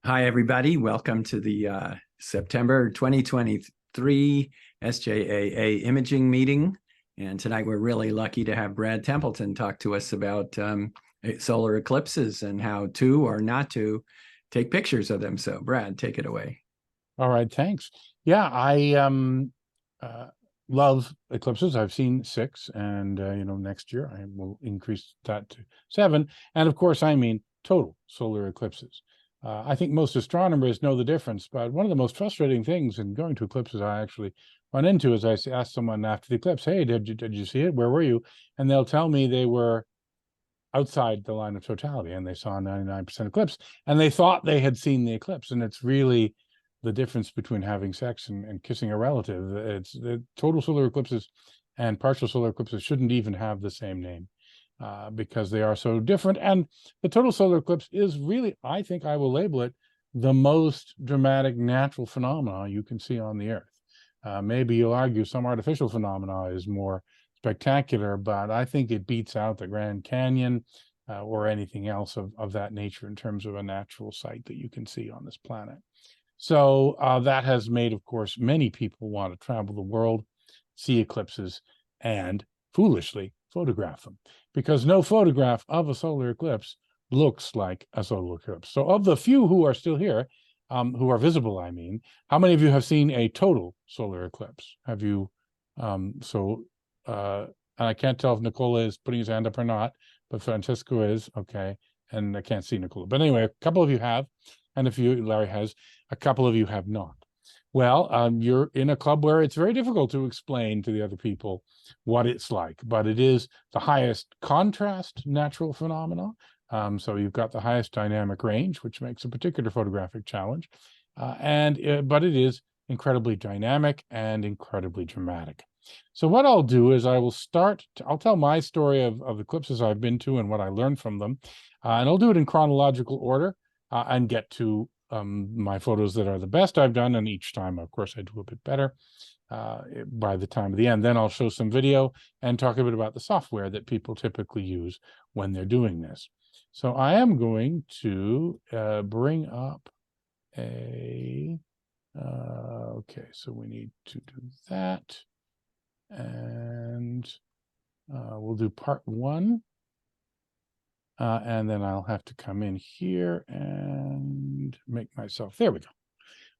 Hi, everybody. Welcome to the September 2023 SJAA imaging meeting. And tonight we're really lucky to have Brad Templeton talk to us about solar eclipses and how to or not to take pictures of them. So Brad, take it away. All right, thanks. Yeah, I love eclipses. I've seen 6, and next year I will increase that to 7. And of course, I mean total solar eclipses. I think most astronomers know the difference, but one of the most frustrating things in going to eclipses I actually run into is I ask someone after the eclipse, "Hey, did you see it? Where were you?" And they'll tell me they were outside the line of totality and they saw 99% eclipse, and they thought they had seen the eclipse. And it's really the difference between having sex and kissing a relative. It's the total solar eclipses and partial solar eclipses shouldn't even have the same name because they are so different. And the total solar eclipse is really, I think I will label it, the most dramatic natural phenomena you can see on the Earth. Maybe you'll argue some artificial phenomena is more spectacular, but I think it beats out the Grand Canyon or anything else of that nature in terms of a natural sight that you can see on this planet. So that has made, of course, many people want to travel the world, see eclipses, and foolishly photograph them, because no photograph of a solar eclipse looks like a solar eclipse. So of the few who are still here, who are visible, I mean, how many of you have seen a total solar eclipse? Have you? And I can't tell if Nicola is putting his hand up or not, but Francesco is, okay, and I can't see Nicola. But anyway, a couple of you have, and if you, Larry has, a couple of you have not. Well, you're in a club where it's very difficult to explain to the other people what it's like, but it is the highest contrast natural phenomena. So you've got the highest dynamic range, which makes a particular photographic challenge. But it is incredibly dynamic and incredibly dramatic. So what I'll do is I'll tell my story of eclipses I've been to and what I learned from them. And I'll do it in chronological order and get to my photos that are the best I've done. And each time, of course, I do a bit better by the time of the end. Then I'll show some video and talk a bit about the software that people typically use when they're doing this. So I am going to bring up okay, so we need to do that. And we'll do part 1. And then I'll have to come in here and make myself, there we go.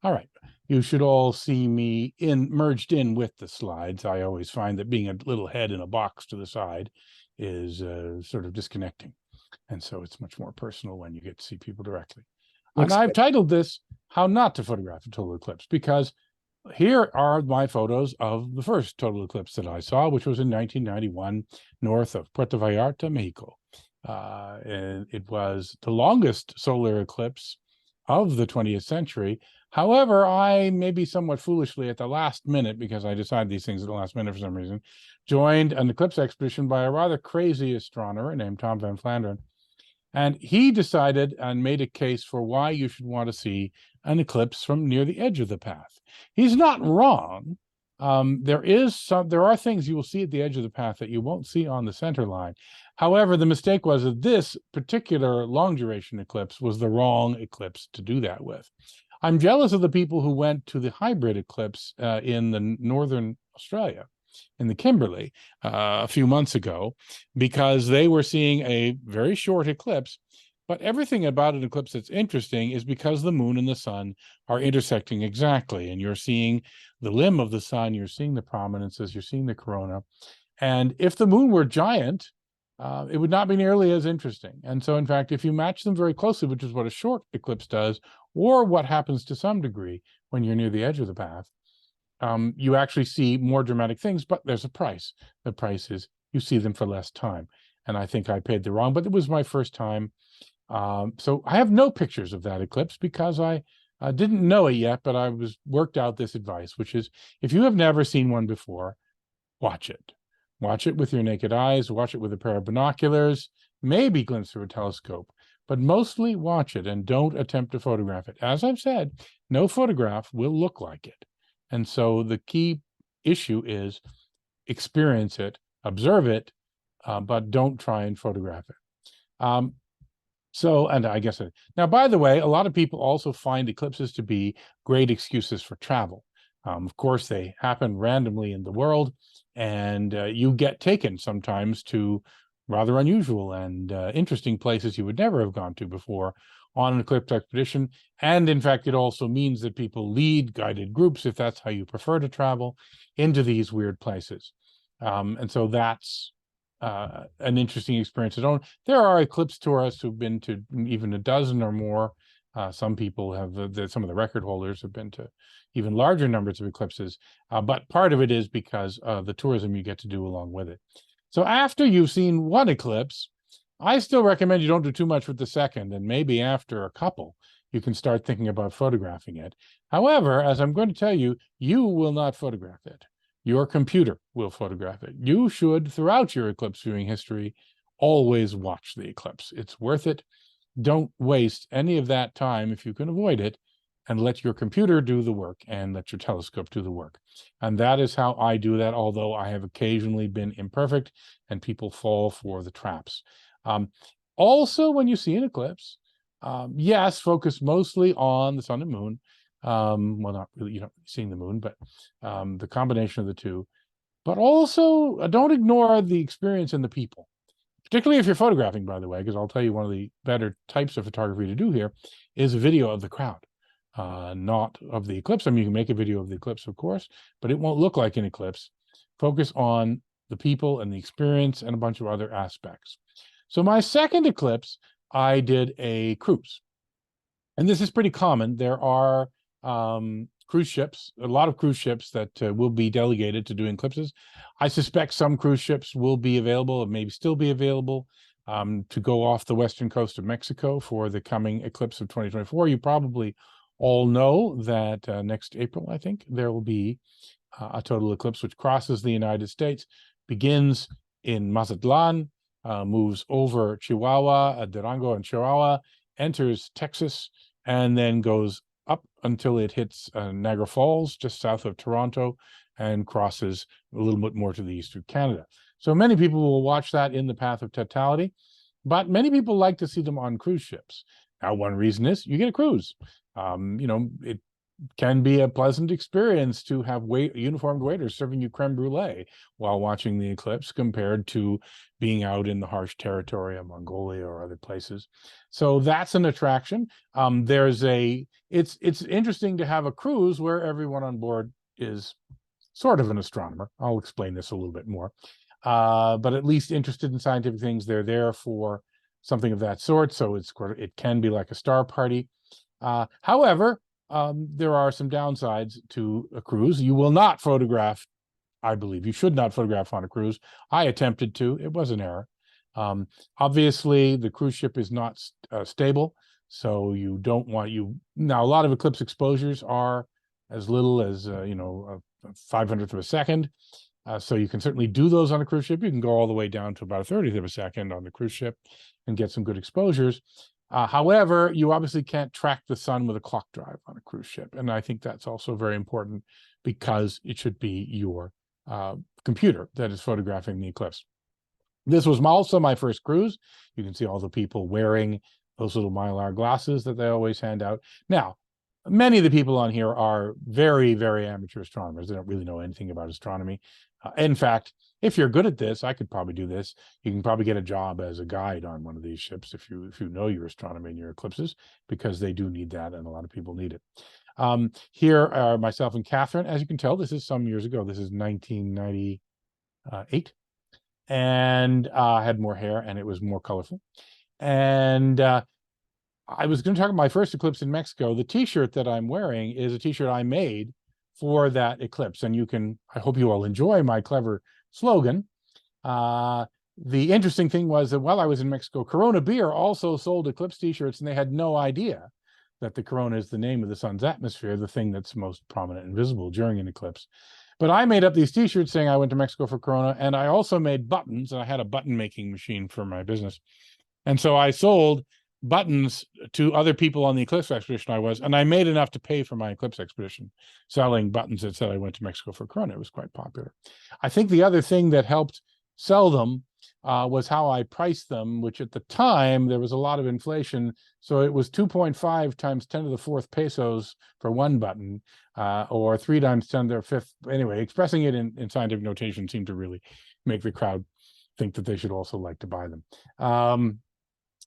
All right, you should all see me merged in with the slides. I always find that being a little head in a box to the side is sort of disconnecting. And so it's much more personal when you get to see people directly. And I've titled this, How Not to Photograph a Total Eclipse, because here are my photos of the first total eclipse that I saw, which was in 1991, north of Puerto Vallarta, Mexico. And it was the longest solar eclipse of the 20th century. However, I, maybe somewhat foolishly at the last minute, because I decide these things at the last minute for some reason, joined an eclipse expedition by a rather crazy astronomer named Tom Van Flandern. And he decided and made a case for why you should want to see an eclipse from near the edge of the path. He's not wrong. There are things you will see at the edge of the path that you won't see on the center line. However, the mistake was that this particular long duration eclipse was the wrong eclipse to do that with. I'm jealous of the people who went to the hybrid eclipse in the northern Australia, in the Kimberley, a few months ago, because they were seeing a very short eclipse. But everything about an eclipse that's interesting is because the moon and the sun are intersecting exactly, and you're seeing the limb of the sun, you're seeing the prominences, you're seeing the corona. And if the moon were giant, it would not be nearly as interesting. And so, in fact, if you match them very closely, which is what a short eclipse does, or what happens to some degree when you're near the edge of the path, you actually see more dramatic things, but there's a price. The price is you see them for less time. And I think I paid the wrong, but it was my first time. So I have no pictures of that eclipse because I didn't know it yet, but I worked out this advice, which is if you have never seen one before, watch it. Watch it with your naked eyes, watch it with a pair of binoculars, maybe glimpse through a telescope, but mostly watch it and don't attempt to photograph it. As I've said, no photograph will look like it. And so the key issue is experience it, observe it, but don't try and photograph it. So, and I guess, now, by the way, a lot of people also find eclipses to be great excuses for travel. Of course, they happen randomly in the world, and you get taken sometimes to rather unusual and interesting places you would never have gone to before on an eclipse expedition. And in fact, it also means that people lead guided groups, if that's how you prefer to travel, into these weird places. And so that's an interesting experience. There are eclipse tourists who've been to even a dozen or more. Some people have, some of the record holders have been to even larger numbers of eclipses, but part of it is because of the tourism you get to do along with it. So after you've seen one eclipse, I still recommend you don't do too much with the second, and maybe after a couple, you can start thinking about photographing it. However, as I'm going to tell you, you will not photograph it. Your computer will photograph it. You should, throughout your eclipse viewing history, always watch the eclipse. It's worth it. Don't waste any of that time, if you can avoid it, and let your computer do the work and let your telescope do the work. And that is how I do that, although I have occasionally been imperfect and people fall for the traps. Also, when you see an eclipse, yes, focus mostly on the sun and moon. Well, not really, you're not seeing the moon, but the combination of the two. But also, don't ignore the experience and the people, particularly if you're photographing, by the way, because I'll tell you one of the better types of photography to do here is a video of the crowd, not of the eclipse. I mean, you can make a video of the eclipse, of course, but it won't look like an eclipse. Focus on the people and the experience and a bunch of other aspects. So my second eclipse, I did a cruise. And this is pretty common. There are cruise ships, a lot of cruise ships that will be delegated to doing eclipses. I suspect some cruise ships will be available, and maybe still be available, to go off the western coast of Mexico for the coming eclipse of 2024. You probably all know that next April, I think, there will be a total eclipse which crosses the United States, begins in Mazatlan, moves over Chihuahua, Durango and Chihuahua, enters Texas, and then goes up until it hits Niagara Falls, just south of Toronto, and crosses a little bit more to the east of Canada. So many people will watch that in the path of totality, but many people like to see them on cruise ships. Now, one reason is you get a cruise. It can be a pleasant experience to have uniformed waiters serving you creme brulee while watching the eclipse, compared to being out in the harsh territory of Mongolia or other places. So that's an attraction. It's interesting to have a cruise where everyone on board is sort of an astronomer. I'll explain this a little bit more, but at least interested in scientific things. They're there for something of that sort. So it can be like a star party. However, there are some downsides to a cruise. You will not photograph, I believe. You should not photograph on a cruise. I attempted to. It was an error. Obviously, the cruise ship is not stable, so you don't want Now, a lot of eclipse exposures are as little as, a 500th of a second. So you can certainly do those on a cruise ship. You can go all the way down to about a 30th of a second on the cruise ship and get some good exposures. However, you obviously can't track the sun with a clock drive on a cruise ship. And I think that's also very important, because it should be your computer that is photographing the eclipse. This was also my first cruise. You can see all the people wearing those little Mylar glasses that they always hand out. Now, many of the people on here are very, very amateur astronomers. They don't really know anything about astronomy. In fact, if you're good at this, I could probably do this. You can probably get a job as a guide on one of these ships if you know your astronomy and your eclipses, because they do need that, and a lot of people need it. Here are myself and Catherine. As you can tell, this is some years ago. This is 1998, and I had more hair and it was more colorful. And I was going to talk about my first eclipse in Mexico. The T-shirt that I'm wearing is a T-shirt I made for that eclipse, and I hope you all enjoy my clever slogan. The interesting thing was that while I was in Mexico, Corona Beer also sold eclipse T-shirts, and they had no idea that the corona is the name of the sun's atmosphere, the thing that's most prominent and visible during an eclipse. But I made up these T-shirts saying I went to Mexico for Corona, and I also made buttons, and I had a button making machine for my business. And so I sold buttons to other people on the eclipse expedition and I made enough to pay for my eclipse expedition, selling buttons that said I went to Mexico for Corona. It was quite popular. I think the other thing that helped sell them was how I priced them, which at the time there was a lot of inflation. So it was 2.5 times 10 to the fourth pesos for one button, or 3 times 10 to the fifth. Anyway, expressing it in scientific notation seemed to really make the crowd think that they should also like to buy them.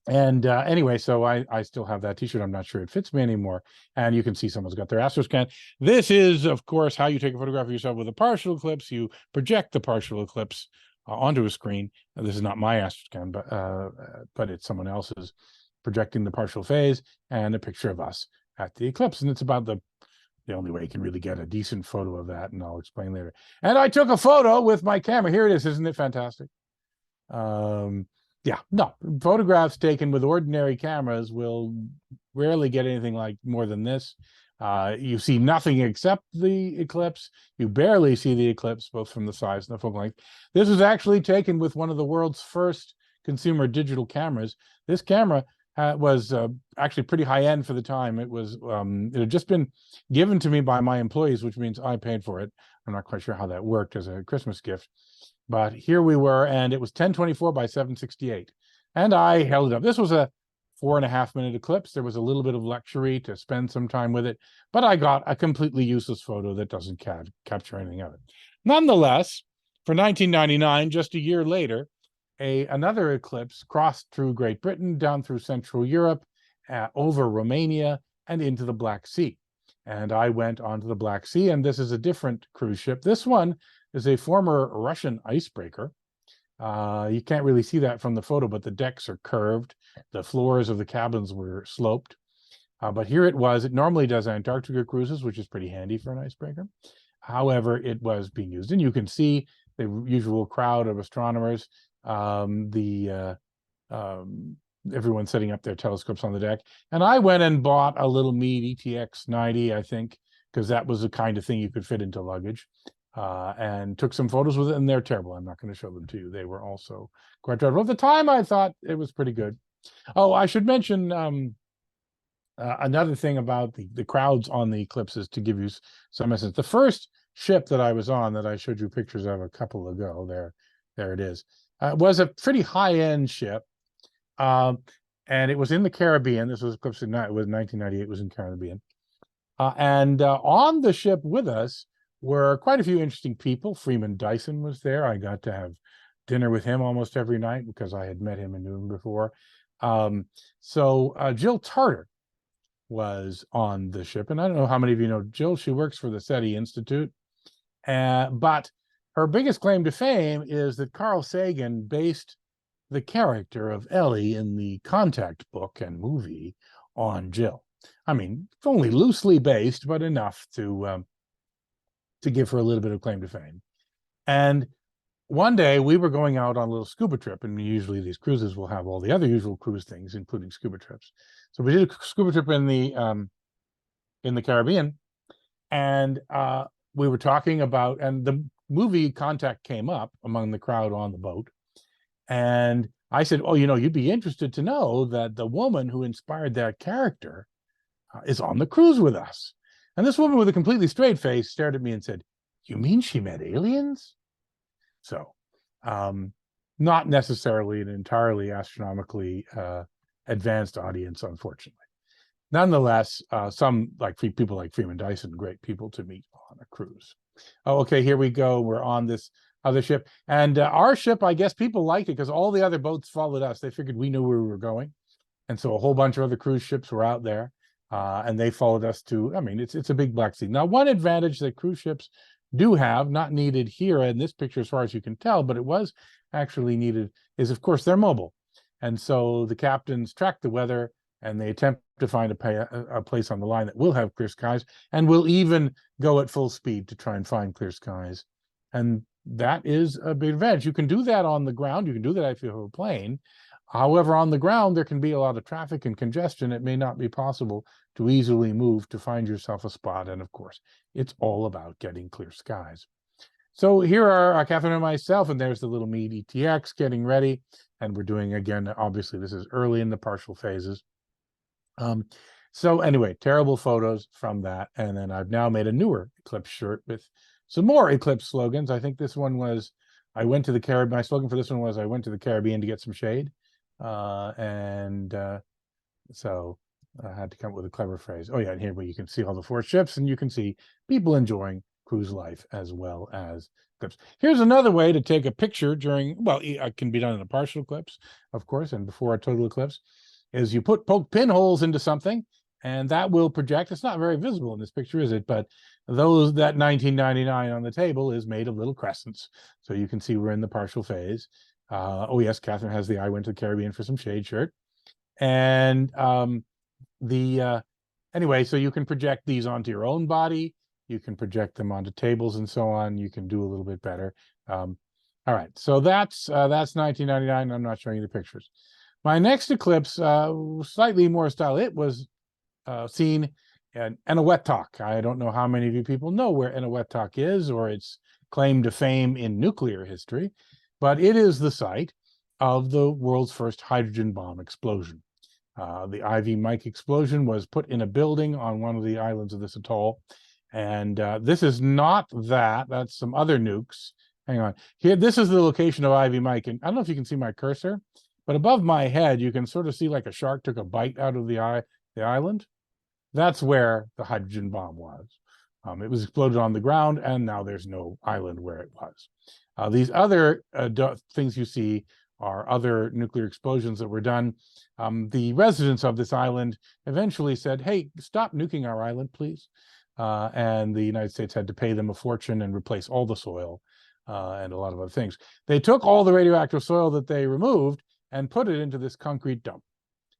Anyway, so I still have that t-shirt. I'm not sure it fits me anymore. And you can see someone's got their astroscan. This is, of course, how you take a photograph of yourself with a partial eclipse. You project the partial eclipse onto a screen. This is not my astroscan, but it's someone else's, projecting the partial phase and a picture of us at the eclipse. And it's about the only way you can really get a decent photo of that, and I'll explain later. And I took a photo with my camera. Here it is. Isn't it fantastic? Yeah, no, photographs taken with ordinary cameras will rarely get anything like more than this. You see nothing except the eclipse. You barely see the eclipse, both from the size and the focal length. This was actually taken with one of the world's first consumer digital cameras. This camera was actually pretty high end for the time. It had just been given to me by my employees, which means I paid for it. I'm not quite sure how that worked as a Christmas gift. But here we were, and it was 1024 by 768. And I held it up. This was a 4.5-minute eclipse. There was a little bit of luxury to spend some time with it, but I got a completely useless photo that doesn't capture anything of it. Nonetheless, for 1999, just a year later, another eclipse crossed through Great Britain, down through Central Europe, over Romania, and into the Black Sea. And I went onto the Black Sea, and this is a different cruise ship. This one is a former Russian icebreaker. You can't really see that from the photo, but the decks are curved. The floors of the cabins were sloped. But here it was. It normally does Antarctica cruises, which is pretty handy for an icebreaker. However, it was being used. And you can see the usual crowd of astronomers, everyone setting up their telescopes on the deck. And I went and bought a little Meade ETX 90, I think, because that was the kind of thing you could fit into luggage. And took some photos with it, and they're terrible. I'm not going to show them to you. They were also quite dreadful. At the time, I thought it was pretty good. Oh, I should mention another thing about the crowds on the eclipses, to give you some essence. The first ship that I was on, that I showed you pictures of a couple ago, there it is, was a pretty high-end ship. And it was in the Caribbean. This was Eclipse, it was 1998, it was in Caribbean. And on the ship with us were quite a few interesting people. Freeman Dyson was there. I got to have dinner with him almost every night because I had met him and knew him before. Jill Tarter was on the ship. And I don't know how many of you know Jill. She works for the SETI Institute. But her biggest claim to fame is that Carl Sagan based the character of Ellie in the Contact book and movie on Jill. I mean, it's only loosely based, but enough to give her a little bit of claim to fame. And one day we were going out on a little scuba trip, and usually these cruises will have all the other usual cruise things, including scuba trips. So we did a scuba trip in the Caribbean, and we were talking about, and the movie Contact came up among the crowd on the boat. And I said, oh, you'd be interested to know that the woman who inspired that character is on the cruise with us. And this woman with a completely straight face stared at me and said, you mean she met aliens? So not necessarily an entirely astronomically advanced audience, unfortunately. Nonetheless, some people like Freeman Dyson, great people to meet on a cruise. Oh, okay, here we go. We're on this other ship. And our ship, I guess people liked it because all the other boats followed us. They figured we knew where we were going. And so a whole bunch of other cruise ships were out there. And they followed us to, I mean, it's a big Black Sea. Now, one advantage that cruise ships do have, not needed here in this picture as far as you can tell, but it was actually needed, is of course they're mobile. And so the captains track the weather and they attempt to find a place on the line that will have clear skies and will even go at full speed to try and find clear skies. And that is a big advantage. You can do that on the ground. You can do that if you have a plane. However, on the ground, there can be a lot of traffic and congestion. It may not be possible to easily move to find yourself a spot. And of course, it's all about getting clear skies. So here are Catherine and myself, and there's the little Meade ETX getting ready. And we're doing, again, obviously, this is early in the partial phases. So anyway, terrible photos from that. And then I've now made a newer Eclipse shirt with some more Eclipse slogans. I think this one was I went to the Caribbean. My slogan for this one was, I went to the Caribbean to get some shade. So I had to come up with a clever phrase. Oh yeah, and here where you can see all the 4 ships, and you can see people enjoying cruise life as well as eclipse. Here's another way to take a picture during, well, it can be done in a partial eclipse, of course, and before a total eclipse, is you poke pinholes into something, and that will project. It's not very visible in this picture, is it? But that 1999 on the table is made of little crescents, so you can see we're in the partial phase. Oh yes, Catherine has the I went to the Caribbean for some shade shirt. And anyway, so you can project these onto your own body, you can project them onto tables and so on. You can do a little bit better. All right, so that's 1999. I'm not showing you the pictures. My next eclipse, slightly more style. It was seen in Eniwetok. I don't know how many of you people know where Eniwetok is, or its claim to fame in nuclear history, but it is the site of the world's first hydrogen bomb explosion. The Ivy Mike explosion was put in a building on one of the islands of this atoll. And this is not that. That's some other nukes. Hang on. Here, this is the location of Ivy Mike. And I don't know if you can see my cursor, but above my head, you can sort of see like a shark took a bite out of the island. That's where the hydrogen bomb was. It was exploded on the ground, and now there's no island where it was. These other things you see are other nuclear explosions that were done. The residents of this island eventually said, hey, stop nuking our island, please. And the United States had to pay them a fortune and replace all the soil and a lot of other things. They took all the radioactive soil that they removed and put it into this concrete dump.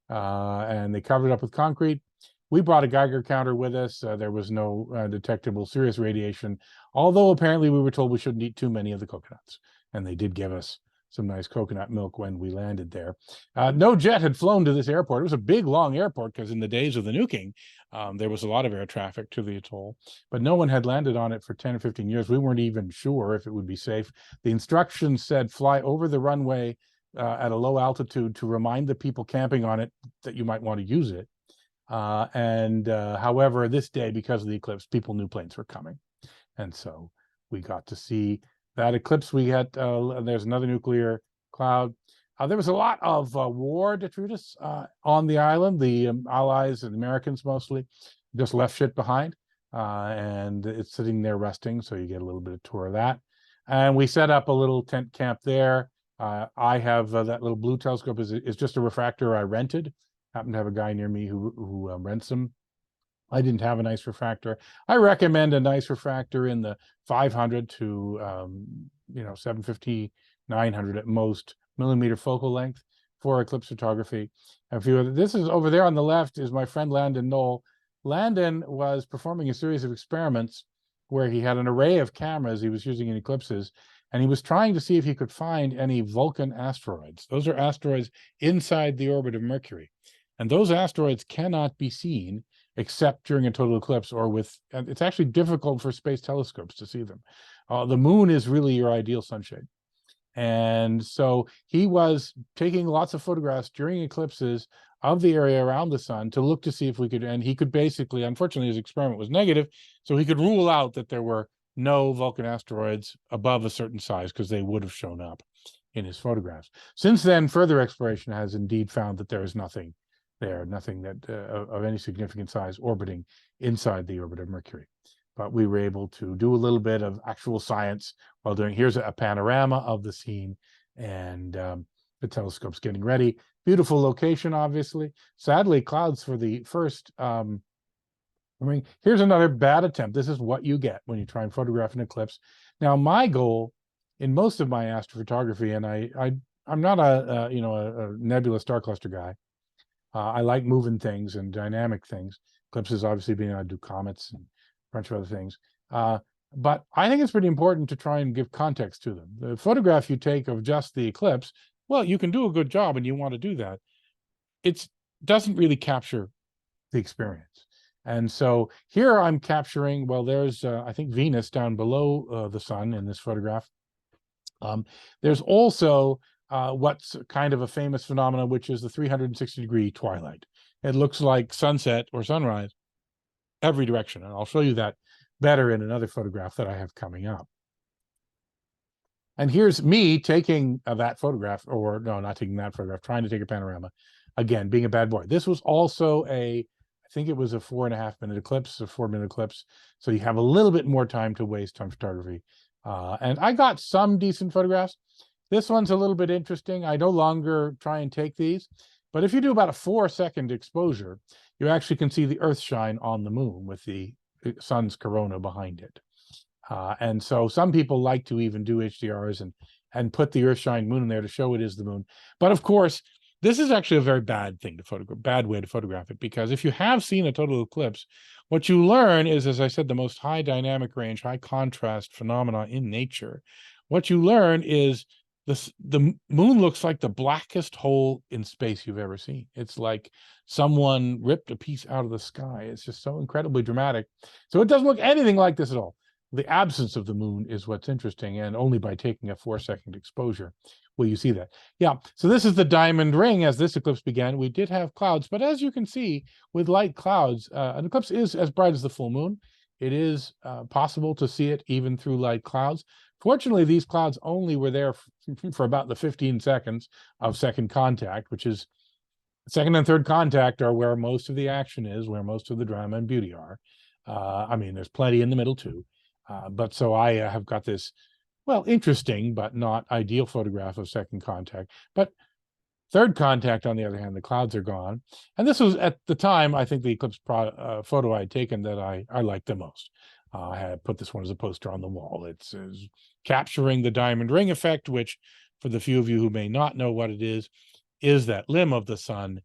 And they covered it up with concrete. We brought a Geiger counter with us. There was no detectable serious radiation, although apparently we were told we shouldn't eat too many of the coconuts. And they did give us some nice coconut milk when we landed there. No jet had flown to this airport. It was a big, long airport because in the days of the nuking, there was a lot of air traffic to the atoll, but no one had landed on it for 10 or 15 years. We weren't even sure if it would be safe. The instructions said fly over the runway at a low altitude to remind the people camping on it that you might want to use it. However, this day, because of the eclipse, people knew planes were coming. And so we got to see that eclipse. We had, there's another nuclear cloud. There was a lot of war detritus on the island. The Allies and Americans mostly just left shit behind. And it's sitting there resting, so you get a little bit of tour of that. And we set up a little tent camp there. I have that little blue telescope is just a refractor I rented. Happened to have a guy near me who rents them. I didn't have a nice refractor. I recommend a nice refractor in the 500 to 750, 900 at most millimeter focal length for eclipse photography. This is over there on the left is my friend Landon Knoll. Landon was performing a series of experiments where he had an array of cameras he was using in eclipses, and he was trying to see if he could find any Vulcan asteroids. Those are asteroids inside the orbit of Mercury. And those asteroids cannot be seen except during a total eclipse or it's actually difficult for space telescopes to see them. The moon is really your ideal sunshade. And so he was taking lots of photographs during eclipses of the area around the sun to look to see if we could, and he could basically, unfortunately, his experiment was negative, so he could rule out that there were no Vulcan asteroids above a certain size because they would have shown up in his photographs. Since then, further exploration has indeed found that there is nothing there, nothing that of any significant size orbiting inside the orbit of Mercury. But we were able to do a little bit of actual science while doing, here's a panorama of the scene, and the telescope's getting ready. Beautiful location, obviously. Sadly, clouds for the first, here's another bad attempt. This is what you get when you try and photograph an eclipse. Now, my goal in most of my astrophotography, and I'm not a nebula star cluster guy. I like moving things and dynamic things. Eclipses, obviously, being able to do comets and a bunch of other things. But I think it's pretty important to try and give context to them. The photograph you take of just the eclipse, well, you can do a good job and you want to do that. It doesn't really capture the experience. And so here I'm capturing, well, there's, I think, Venus down below the sun in this photograph. There's also what's kind of a famous phenomenon, which is the 360-degree twilight. It looks like sunset or sunrise every direction. And I'll show you that better in another photograph that I have coming up. And here's me taking that photograph, or no, not taking that photograph, trying to take a panorama. Again, being a bad boy. This was also I think it was a 4.5-minute eclipse, a 4-minute eclipse. So you have a little bit more time to waste on photography. And I got some decent photographs. This one's a little bit interesting. I no longer try and take these, but if you do about a 4-second exposure, you actually can see the Earth shine on the moon with the sun's corona behind it. And so some people like to even do HDRs and put the Earth-shine moon in there to show it is the moon. But of course, this is actually a very bad thing to photograph, bad way to photograph it, because if you have seen a total eclipse, what you learn is, as I said, the most high dynamic range, high contrast phenomena in nature. What you learn is the moon looks like the blackest hole in space you've ever seen. It's like someone ripped a piece out of the sky. It's just so incredibly dramatic. So it doesn't look anything like this at all. The absence of the moon is what's interesting, and only by taking a 4-second exposure will you see that. Yeah, so this is the diamond ring. As this eclipse began, we did have clouds, but as you can see, with light clouds, an eclipse is as bright as the full moon. It is possible to see it even through light clouds. Fortunately, these clouds only were there for about the 15 seconds of second contact, which is second and third contact are where most of the action is, where most of the drama and beauty are. I mean, there's plenty in the middle too. But so I have got this, well, interesting, but not ideal photograph of second contact. But third contact, on the other hand, the clouds are gone. And this was, at the time, I think the eclipse photo I had taken that I liked the most. I had put this one as a poster on the wall. It's capturing the diamond ring effect, which, for the few of you who may not know what it is that limb of the sun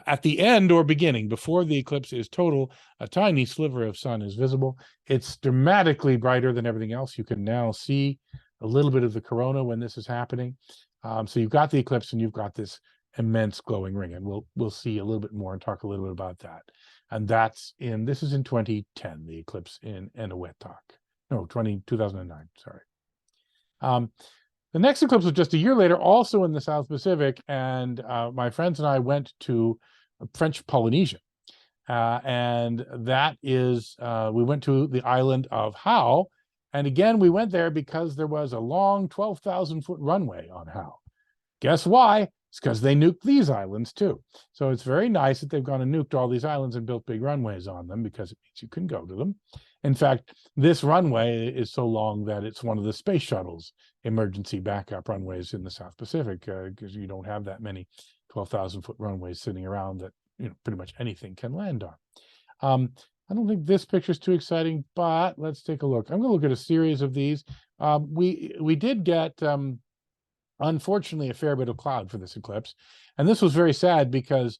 at the end or beginning, before the eclipse is total, a tiny sliver of sun is visible. It's dramatically brighter than everything else. You can now see a little bit of the corona when this is happening. So you've got the eclipse and you've got this immense glowing ring, and we'll see a little bit more and talk a little bit about that. And this is in 2010, the eclipse in Eniwetok. No, 2009, sorry. The next eclipse was just a year later, also in the South Pacific, and my friends and I went to French Polynesia. And that is, we went to the island of Hao. And again, we went there because there was a long 12,000-foot runway on Hao. Guess why? It's because they nuked these islands too. So it's very nice that they've gone and nuked all these islands and built big runways on them, because it means you can go to them. In fact, this runway is so long that it's one of the space shuttle's emergency backup runways in the South Pacific, because you don't have that many 12,000-foot runways sitting around that pretty much anything can land on. I don't think this picture is too exciting, but let's take a look. I'm going to look at a series of these. We did get, unfortunately, a fair bit of cloud for this eclipse, and this was very sad because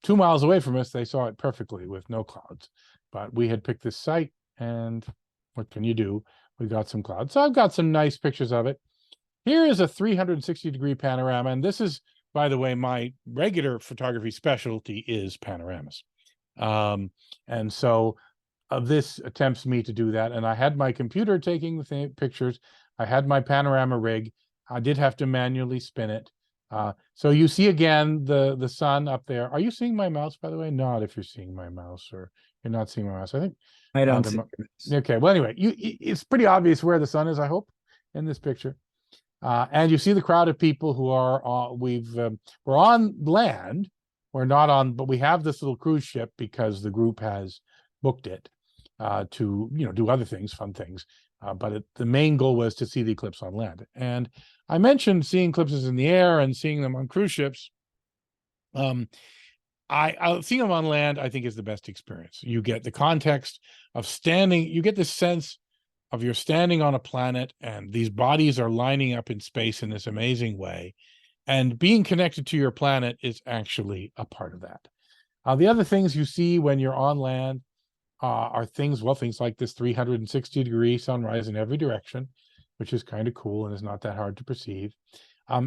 2 miles away from us, they saw it perfectly with no clouds. But we had picked this site, and what can you do? We got some clouds. So I've got some nice pictures of it. Here is a 360-degree panorama, and this is, by the way, my regular photography specialty is panoramas. And so this attempts me to do that, and I had my computer taking the pictures. I had my panorama rig. I did have to manually spin it. So you see again the sun up there. Are you seeing my mouse, by the way? Not if you're seeing my mouse, or you're not seeing my mouse. I think I don't see it. Okay, well, anyway, it's pretty obvious where the sun is, I hope, in this picture. And you see the crowd of people who are we're on land. We're not on, but we have this little cruise ship because the group has booked it to do other things, fun things. But the main goal was to see the eclipse on land. And I mentioned seeing eclipses in the air and seeing them on cruise ships. Seeing them on land, I think, is the best experience. You get the context of standing. You get this sense of you're standing on a planet, and these bodies are lining up in space in this amazing way. And being connected to your planet is actually a part of that. The other things you see when you're on land are things like this 360-degree sunrise in every direction, which is kind of cool and is not that hard to perceive.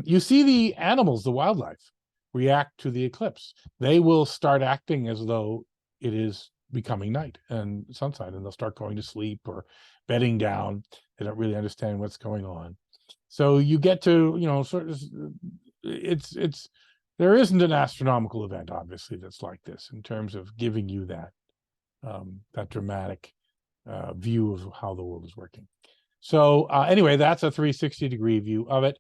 You see the animals, the wildlife, react to the eclipse. They will start acting as though it is becoming night and sunset, and they'll start going to sleep or bedding down. They don't really understand what's going on. So you get to, sort of, there isn't an astronomical event, obviously, that's like this in terms of giving you that dramatic view of how the world is working. So anyway, that's a 360-degree view of it.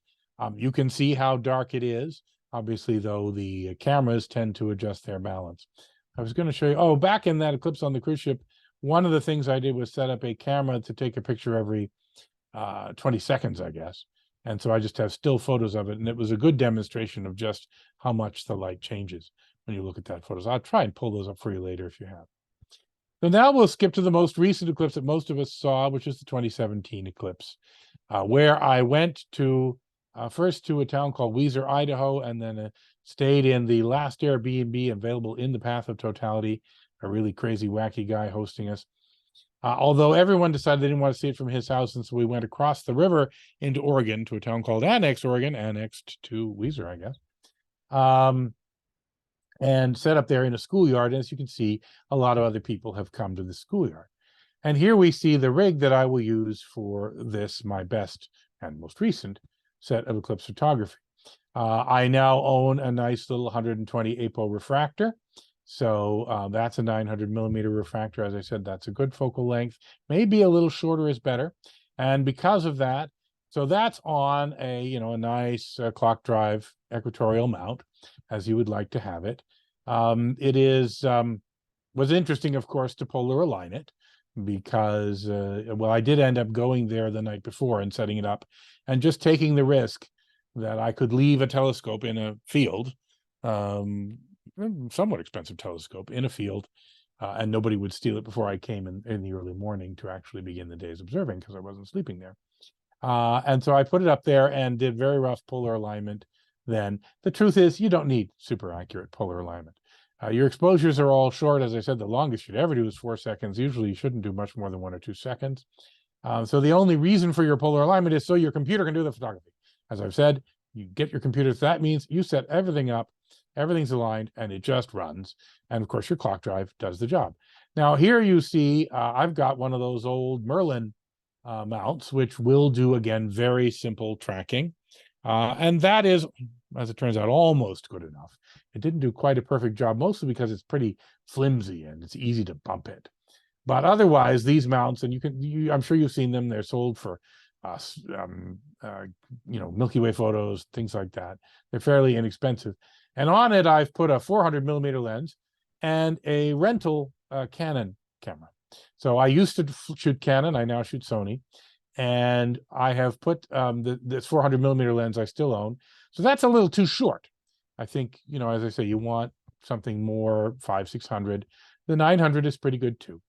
You can see how dark it is. Obviously, though, the cameras tend to adjust their balance. I was going to show you, oh, back in that eclipse on the cruise ship, one of the things I did was set up a camera to take a picture every 20 seconds, I guess. And so I just have still photos of it. And it was a good demonstration of just how much the light changes when you look at that photos. I'll try and pull those up for you later if you have. So now we'll skip to the most recent eclipse that most of us saw, which is the 2017 eclipse, where I went to first to a town called Weiser, Idaho, and then stayed in the last Airbnb available in the path of totality, a really crazy, wacky guy hosting us. Although everyone decided they didn't want to see it from his house, and so we went across the river into Oregon to a town called Annex, Oregon, annexed to Weiser, I guess, and set up there in a schoolyard. And as you can see, a lot of other people have come to the schoolyard. And here we see the rig that I will use for this, my best and most recent set of eclipse photography. I now own a nice little 120 APO refractor. So that's a 900 millimeter refractor. As I said, that's a good focal length. Maybe a little shorter is better. And because of that, so that's on a, a nice clock drive equatorial mount, as you would like to have it. It is, was interesting, of course, to polar align it because, well, I did end up going there the night before and setting it up and just taking the risk that I could leave a telescope in a field, somewhat expensive telescope in a field, and nobody would steal it before I came in the early morning to actually begin the day's observing because I wasn't sleeping there. And so I put it up there and did very rough polar alignment. Then the truth is you don't need super accurate polar alignment. Your exposures are all short. As I said, the longest you'd ever do is 4 seconds. Usually you shouldn't do much more than 1 or 2 seconds. So the only reason for your polar alignment is so your computer can do the photography. As I've said, you get your computer. So that means you set everything up, everything's aligned, and it just runs. And of course, your clock drive does the job. Now here you see, I've got one of those old Merlin mounts, which will do, again, very simple tracking. And that is, as it turns out, almost good enough. It didn't do quite a perfect job, mostly because it's pretty flimsy and it's easy to bump it. But otherwise, these mounts, and I'm sure you've seen them, they're sold for Milky Way photos, things like that. They're fairly inexpensive. And on it, I've put a 400 millimeter lens and a rental Canon camera. So I used to shoot Canon, I now shoot Sony. And I have put this 400 millimeter lens I still own. So that's a little too short. I think, as I say, you want something more 500-600. The 900 is pretty good too.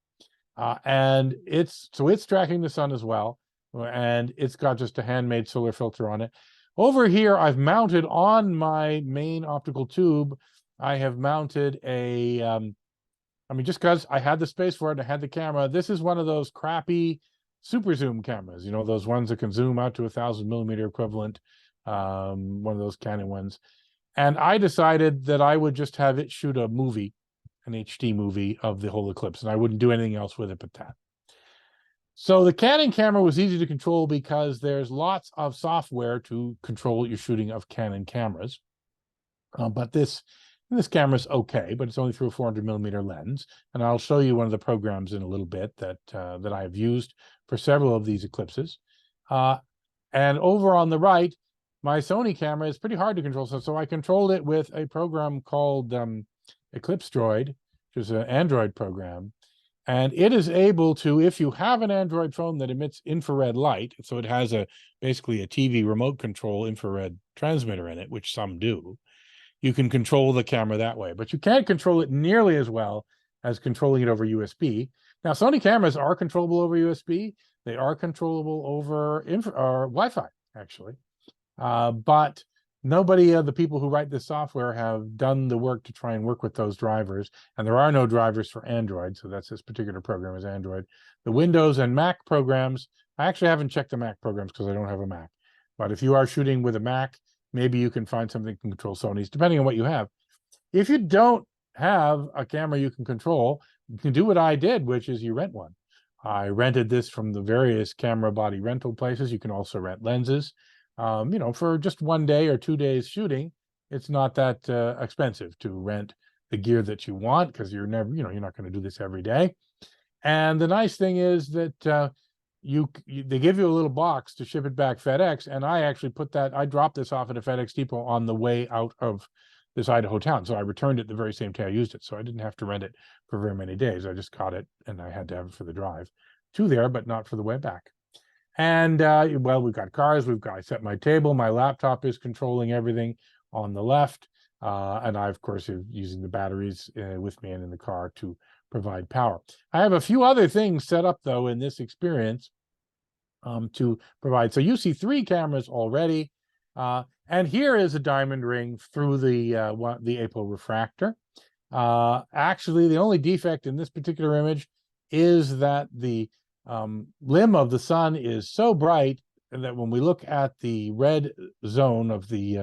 And it's tracking the sun as well. And it's got just a handmade solar filter on it. Over here, I've mounted on my main optical tube, I have mounted a, just because I had the space for it, I had the camera. This is one of those crappy super zoom cameras, those ones that can zoom out to 1,000 millimeter equivalent, one of those Canon ones. And I decided that I would just have it shoot a movie, an HD movie of the whole eclipse, and I wouldn't do anything else with it but that. So the Canon camera was easy to control because there's lots of software to control your shooting of Canon cameras. But this camera's okay, but it's only through a 400 millimeter lens. And I'll show you one of the programs in a little bit that I have used for several of these eclipses. And over on the right, my Sony camera is pretty hard to control. So I controlled it with a program called Eclipse Droid, which is an Android program. And it is able to, if you have an Android phone that emits infrared light, so it has basically a TV remote control infrared transmitter in it, which some do, you can control the camera that way. But you can't control it nearly as well as controlling it over USB. Now, Sony cameras are controllable over USB. They are controllable over Wi-Fi, actually. But nobody of the people who write this software have done the work to try and work with those drivers. And there are no drivers for Android. So that's this particular program is Android. The Windows and Mac programs, I actually haven't checked the Mac programs because I don't have a Mac. But if you are shooting with a Mac, maybe you can find something that can control Sony's, depending on what you have. If you don't have a camera you can control, you can do what I did, which is you rent one. I rented this from the various camera body rental places. You can also rent lenses. For just 1 day or 2 days shooting, it's not that expensive to rent the gear that you want because you're not going to do this every day. And the nice thing is that they give you a little box to ship it back FedEx, and I actually I dropped this off at a FedEx depot on the way out of this Idaho town. So I returned it the very same day I used it. So I didn't have to rent it for very many days. I just caught it and I had to have it for the drive to there, but not for the way back. And well, we've got cars, I set my table, my laptop is controlling everything on the left. And I, of course, am using the batteries with me and in the car to provide power. I have a few other things set up, though, in this experience to provide. So you see 3 cameras already. And here is a diamond ring through the APO refractor. Actually, the only defect in this particular image is that the limb of the sun is so bright that when we look at the red zone of the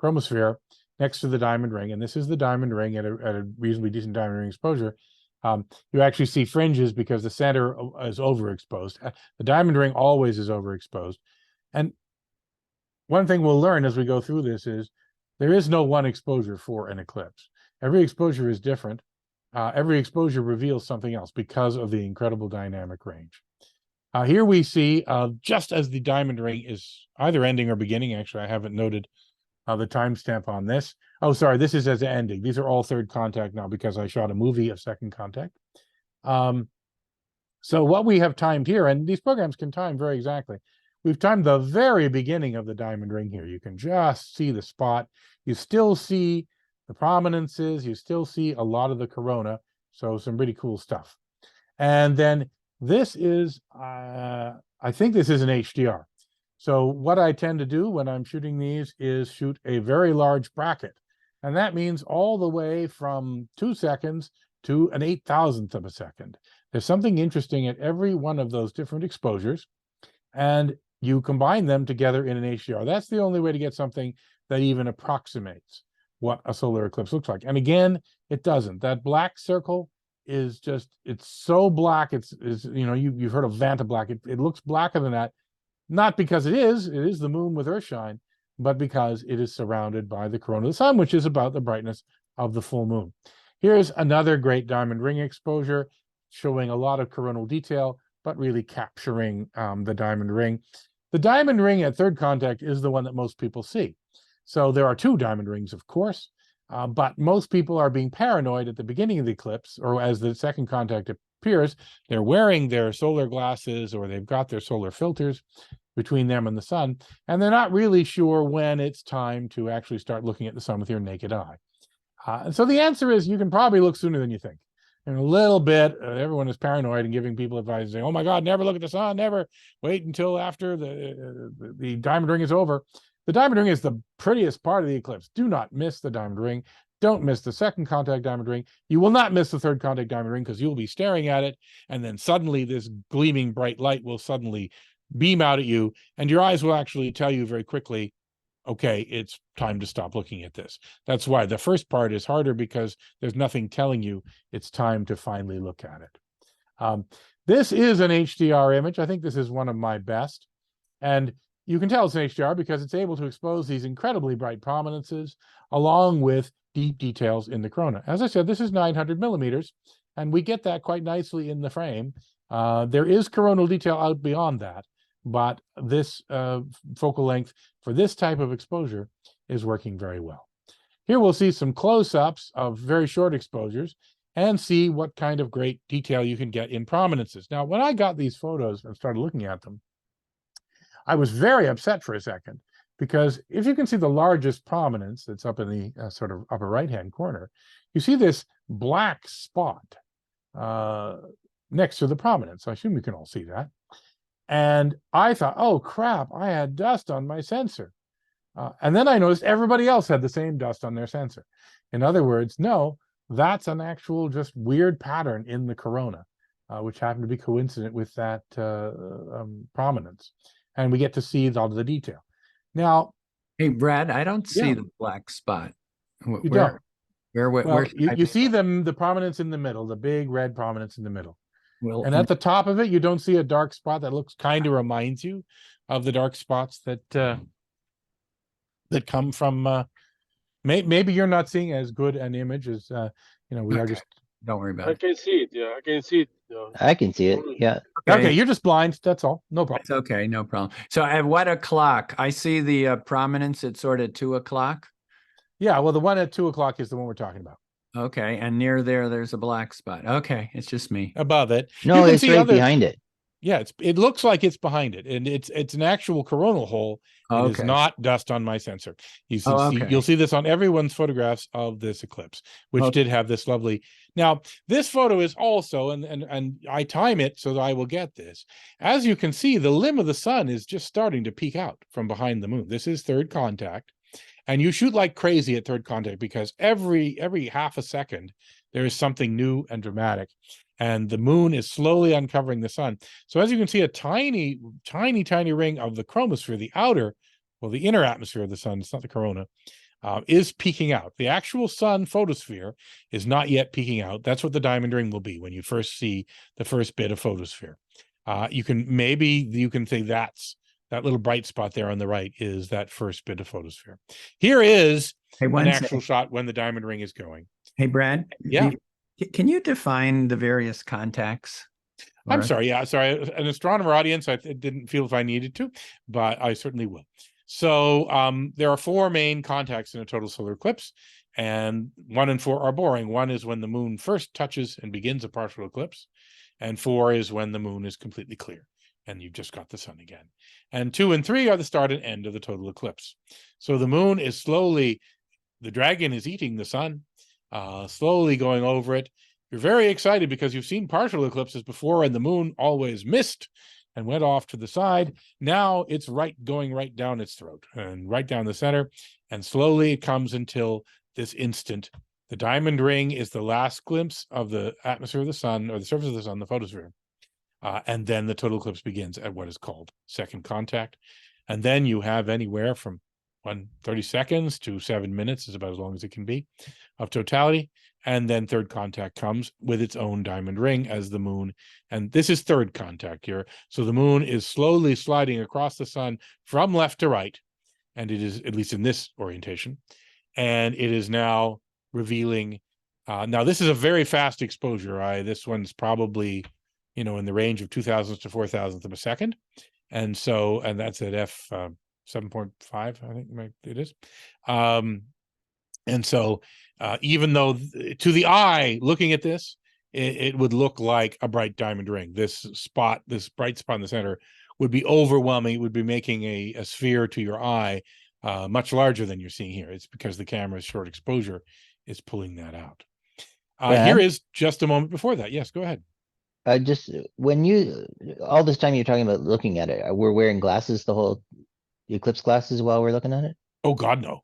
chromosphere next to the diamond ring, and this is the diamond ring at a reasonably decent diamond ring exposure, you actually see fringes because the center is overexposed. The diamond ring always is overexposed. And one thing we'll learn as we go through this is there is no one exposure for an eclipse. Every exposure is different. Every exposure reveals something else because of the incredible dynamic range. Here we see, just as the diamond ring is either ending or beginning, actually, I haven't noted the timestamp on this. Oh, sorry, this is as ending. These are all third contact now because I shot a movie of second contact. So what we have timed here, and these programs can time very exactly, we've timed the very beginning of the diamond ring here. You can just see the spot. You still see the prominences, you still see a lot of the corona, so some pretty cool stuff. And then this is, I think this is an HDR. So what I tend to do when I'm shooting these is shoot a very large bracket. And that means all the way from 2 seconds to an 8,000th of a second. There's something interesting at every one of those different exposures, and you combine them together in an HDR. That's the only way to get something that even approximates what a solar eclipse looks like. And again, it doesn't. That black circle is just, it's so black. It's you know, you've heard of Vanta black. It looks blacker than that, not because it is the moon with Earthshine, but because it is surrounded by the corona of the sun, which is about the brightness of the full moon. Here's another great diamond ring exposure showing a lot of coronal detail, but really capturing the diamond ring. The diamond ring at third contact is the one that most people see. So there are 2 diamond rings, of course, but most people are being paranoid at the beginning of the eclipse, or as the second contact appears, they're wearing their solar glasses or they've got their solar filters between them and the sun, and they're not really sure when it's time to actually start looking at the sun with your naked eye. And so the answer is you can probably look sooner than you think. And a little bit, everyone is paranoid and giving people advice saying, oh my God, never look at the sun, never wait until after the diamond ring is over. The diamond ring is the prettiest part of the eclipse. Do not miss the diamond ring. Don't miss the second contact diamond ring. You will not miss the third contact diamond ring because you'll be staring at it, and then suddenly this gleaming bright light will suddenly beam out at you, and your eyes will actually tell you very quickly, okay, it's time to stop looking at this. That's why the first part is harder, because there's nothing telling you it's time to finally look at it. This is an HDR image. I think this is one of my best. And you can tell it's an HDR because it's able to expose these incredibly bright prominences along with deep details in the corona. As I said, this is 900 millimeters, and we get that quite nicely in the frame. There is coronal detail out beyond that, but this focal length for this type of exposure is working very well. Here we'll see some close-ups of very short exposures and see what kind of great detail you can get in prominences. Now, when I got these photos and started looking at them, I was very upset for a second, because if you can see the largest prominence that's up in the sort of upper right-hand corner, you see this black spot next to the prominence. I assume you can all see that. And I thought, oh crap, I had dust on my sensor. And then I noticed everybody else had the same dust on their sensor. In other words, no, that's an actual just weird pattern in the corona, which happened to be coincident with that prominence. And we get to see all of the detail. Now, hey, Brad, I don't see yeah, the black spot. you don't. Where you see the prominence in the middle, the big red prominence in the middle. well, And at the top of it, you don't see a dark spot that looks kind of reminds you of the dark spots that come from maybe you're not seeing as good an image as we are just Don't worry about I it. can see it. Yeah, I can see it. I can see it. Yeah. Okay, Okay, you're just blind. That's all. No problem. it's okay, no problem. So at what o'clock? I see the prominence at sort of 2 o'clock. Yeah, well, the one at 2 o'clock is the one we're talking about. Okay, and near there, there's a black spot. Okay, it's just me. Above it, you No, can it's see right other. behind it. Yeah, it looks like it's behind it, and it's an actual coronal hole. It is Okay. not dust on my sensor. You see, Oh, okay. you'll see this on everyone's photographs of this eclipse, which Okay. did have this lovely. Now, this photo is also, and I time it so that I will get this. As you can see, the limb of the sun is just starting to peek out from behind the moon. This is third contact, and you shoot like crazy at third contact because every half a second there is something new and dramatic. And the moon is slowly uncovering the sun. So as you can see, a tiny ring of the chromosphere, the outer, well, the inner atmosphere of the sun, it's not the corona, is peeking out. The actual sun photosphere is not yet peeking out. That's what the diamond ring will be when you first see the first bit of photosphere. You can say that's that little bright spot there on the right is that first bit of photosphere. Here is Hey, an actual shot when the diamond ring is going. Hey, Brad. Yeah. Can you define the various contacts? I'm sorry. Yeah, sorry. An astronomer audience, I didn't feel if I needed to, but I certainly will. So there are 4 main contacts in a total solar eclipse, and 1 and 4 are boring. 1 is when the moon first touches and begins a partial eclipse, and 4 is when the moon is completely clear and you've just got the sun again. And 2 and 3 are the start and end of the total eclipse. So the moon is slowly, the dragon is eating the sun, slowly going over it. You're very excited because you've seen partial eclipses before and the moon always missed and went off to the side. Now it's going right down its throat and right down the center. And slowly it comes until this instant. The diamond ring is the last glimpse of the atmosphere of the sun, or the surface of the sun, the photosphere. And then the total eclipse begins at what is called second contact. And then you have anywhere from 30 seconds to 7 minutes, is about as long as it can be, of totality. And then third contact comes with its own diamond ring as the moon. And this is third contact here. So the moon is slowly sliding across the sun from left to right. And it is, at least in this orientation. And it is now revealing. Now, this is a very fast exposure. This one's probably, in the range of 2,000ths to 4,000ths of a second. And that's at f 7.5, I think it is. And so even though to the eye looking at this, it would look like a bright diamond ring. This bright spot in the center would be overwhelming. It would be making a sphere to your eye much larger than you're seeing here. It's because the camera's short exposure is pulling that out. Here is just a moment before that. Yes, go ahead. Just when all this time you're talking about looking at it, we're wearing glasses, the whole eclipse glasses while we're looking at it? Oh, God, no.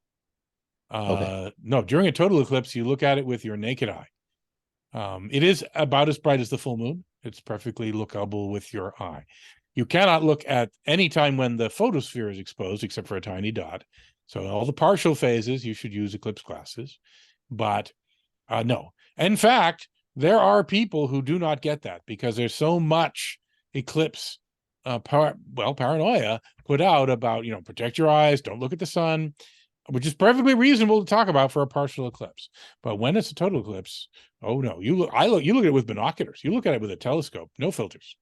Okay. No, during a total eclipse, you look at it with your naked eye. It is about as bright as the full moon. It's perfectly lookable with your eye. You cannot look at any time when the photosphere is exposed, except for a tiny dot. So all the partial phases, you should use eclipse glasses. But no. In fact, there are people who do not get that because there's so much eclipse paranoia put out about, protect your eyes, don't look at the sun, which is perfectly reasonable to talk about for a partial eclipse. But when it's a total eclipse, oh no, you look at it with binoculars. You look at it with a telescope, no filters.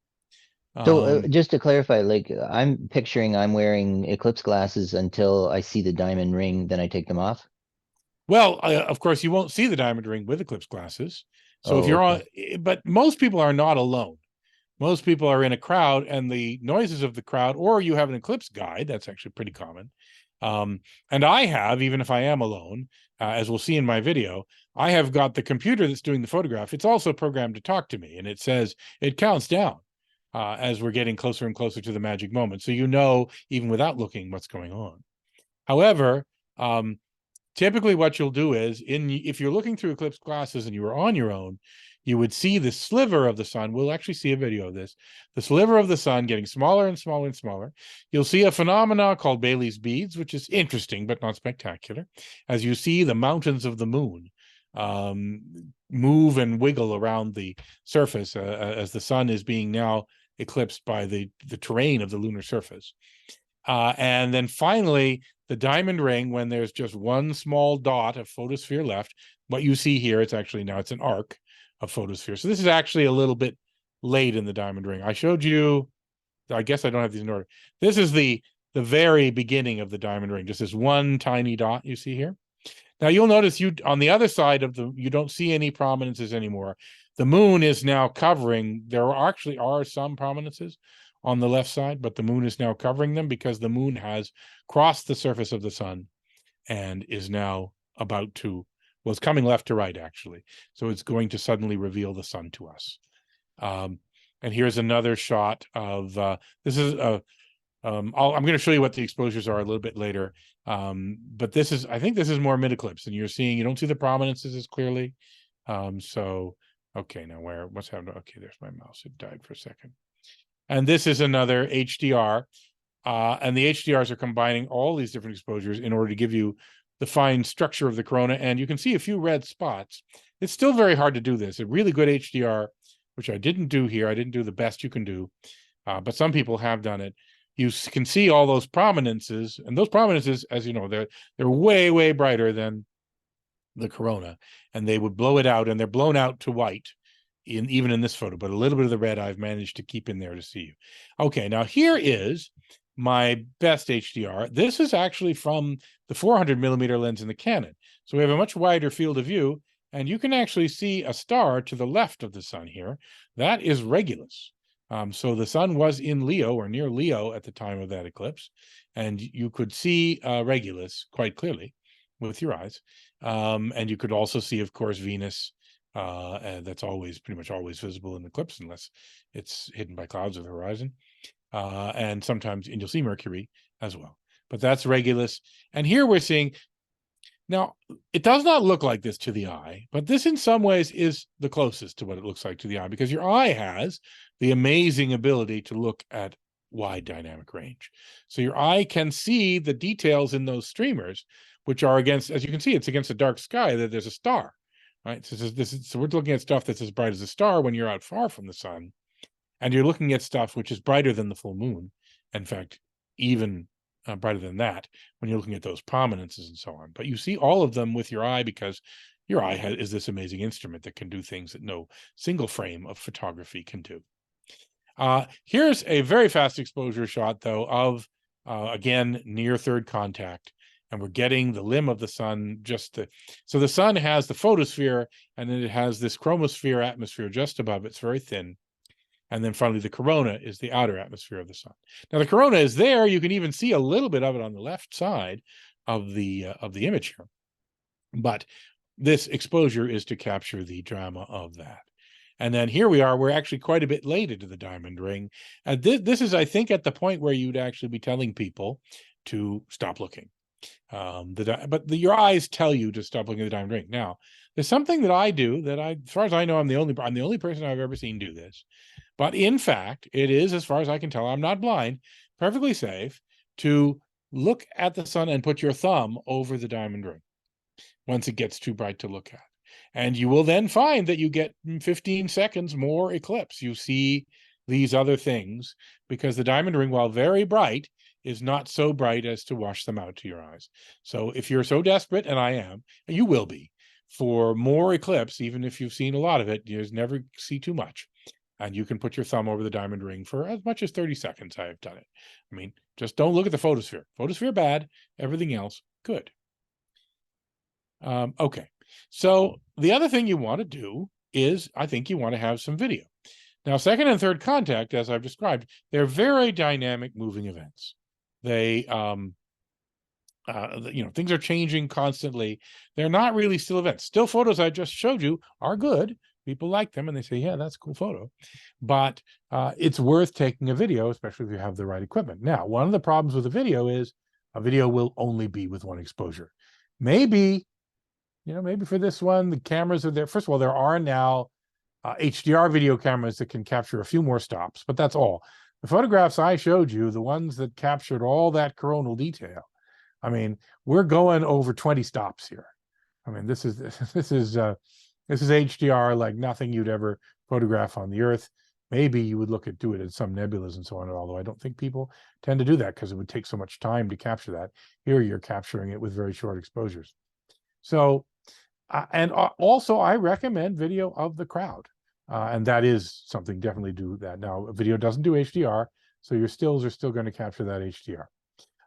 So just to clarify, like I'm picturing I'm wearing eclipse glasses until I see the diamond ring, then I take them off. Well, of course, you won't see the diamond ring with eclipse glasses. So if you're on, but most people are not alone. Most people are in a crowd, and the noises of the crowd, or you have an eclipse guide. That's actually pretty common. And I have, even if I am alone, as we'll see in my video, I have got the computer that's doing the photograph. It's also programmed to talk to me, and it says it counts down as we're getting closer and closer to the magic moment. So even without looking, what's going on. However, typically what you'll do is, if you're looking through eclipse glasses and you were on your own, you would see the sliver of the sun. We'll actually see a video of this. The sliver of the sun getting smaller and smaller and smaller. You'll see a phenomena called Bailey's beads, which is interesting but not spectacular, as you see the mountains of the moon move and wiggle around the surface as the sun is being now eclipsed by the terrain of the lunar surface. And then finally, the diamond ring, when there's just one small dot of photosphere left, what you see here, it's actually now it's an arc of photosphere. So this is actually a little bit late in the diamond ring. I showed you, I guess I don't have these in order. This is the very beginning of the diamond ring, just this one tiny dot you see here. Now you'll notice you on the other side of you don't see any prominences anymore. The moon is now covering, there actually are some prominences on the left side, but the moon is now covering them because the moon has crossed the surface of the sun and is now about to, well, it's coming left to right actually. So it's going to suddenly reveal the sun to us. And here's another shot of, this is I'm going to show you what the exposures are a little bit later. But this is, I think this is more mid-eclipse, and you're seeing, you don't see the prominences as clearly. So, okay, now what's happening? Okay, there's my mouse. It died for a second. And this is another HDR. And the HDRs are combining all these different exposures in order to give you the fine structure of the corona. And you can see a few red spots. It's still very hard to do this. A really good HDR, which I didn't do here. I didn't do the best you can do. But some people have done it. You can see all those prominences, and those prominences, as you know, they're way, way brighter than the corona, and they would blow it out, and they're blown out to white even in this photo, but a little bit of the red I've managed to keep in there to see you. Okay, now here is my best HDR. This is actually from the 400 millimeter lens in the Canon. So we have a much wider field of view, and you can actually see a star to the left of the sun here. That is Regulus. So the sun was in Leo or near Leo at the time of that eclipse, and you could see Regulus quite clearly with your eyes. And you could also see, of course, Venus, and that's pretty much always visible in the eclipse unless it's hidden by clouds of the horizon. And sometimes, and you'll see Mercury as well. But that's Regulus. And here we're seeing, now, it does not look like this to the eye, but this in some ways is the closest to what it looks like to the eye, because your eye has the amazing ability to look at wide dynamic range. So your eye can see the details in those streamers, which are against, as you can see, it's against a dark sky, that there's a star, right? So we're looking at stuff that's as bright as a star when you're out far from the sun, and you're looking at stuff which is brighter than the full moon. In fact, even brighter than that when you're looking at those prominences and so on. But you see all of them with your eye because your eye is this amazing instrument that can do things that no single frame of photography can do. Here's a very fast exposure shot, though, of, again, near third contact. And we're getting the limb of the sun, so the sun has the photosphere, and then it has this chromosphere atmosphere just above. It's very thin. And then finally, the corona is the outer atmosphere of the sun. Now, the corona is there. You can even see a little bit of it on the left side of the image here. But this exposure is to capture the drama of that. And then here we are. We're actually quite a bit late into the diamond ring. And this is, I think, at the point where you'd actually be telling people to stop looking. Your eyes tell you to stop looking at the diamond ring. Now, there's something that I do that as far as I know, I'm the only person I've ever seen do this. But in fact, it is, as far as I can tell, I'm not blind, perfectly safe to look at the sun and put your thumb over the diamond ring once it gets too bright to look at. And you will then find that you get 15 seconds more eclipse. You see these other things because the diamond ring, while very bright, is not so bright as to wash them out to your eyes. So if you're so desperate, and I am, and you will be, for more eclipse, even if you've seen a lot of it, you just never see too much. And you can put your thumb over the diamond ring for as much as 30 seconds. I have done it. I mean, just don't look at the photosphere. Photosphere bad, everything else good. Okay, so the other thing you want to do is, I think you want to have some video. Now, second and third contact, as I've described, they're very dynamic moving events. They, things are changing constantly. They're not really still events. Still photos I just showed you are good. People like them and they say, yeah, that's a cool photo. But it's worth taking a video, especially if you have the right equipment. Now, one of the problems with a video is a video will only be with one exposure. Maybe for this one, the cameras are there. First of all, there are now HDR video cameras that can capture a few more stops, but that's all. The photographs I showed you, the ones that captured all that coronal detail, I mean, we're going over 20 stops here. I mean, this is HDR like nothing you'd ever photograph on the Earth. maybe you would look at do it in some nebulas and so on, although I don't think people tend to do that because it would take so much time to capture that. Here you're capturing it with very short exposures. So, also I recommend video of the crowd. And that is something, definitely do that. Now, a video doesn't do HDR, so your stills are still going to capture that HDR.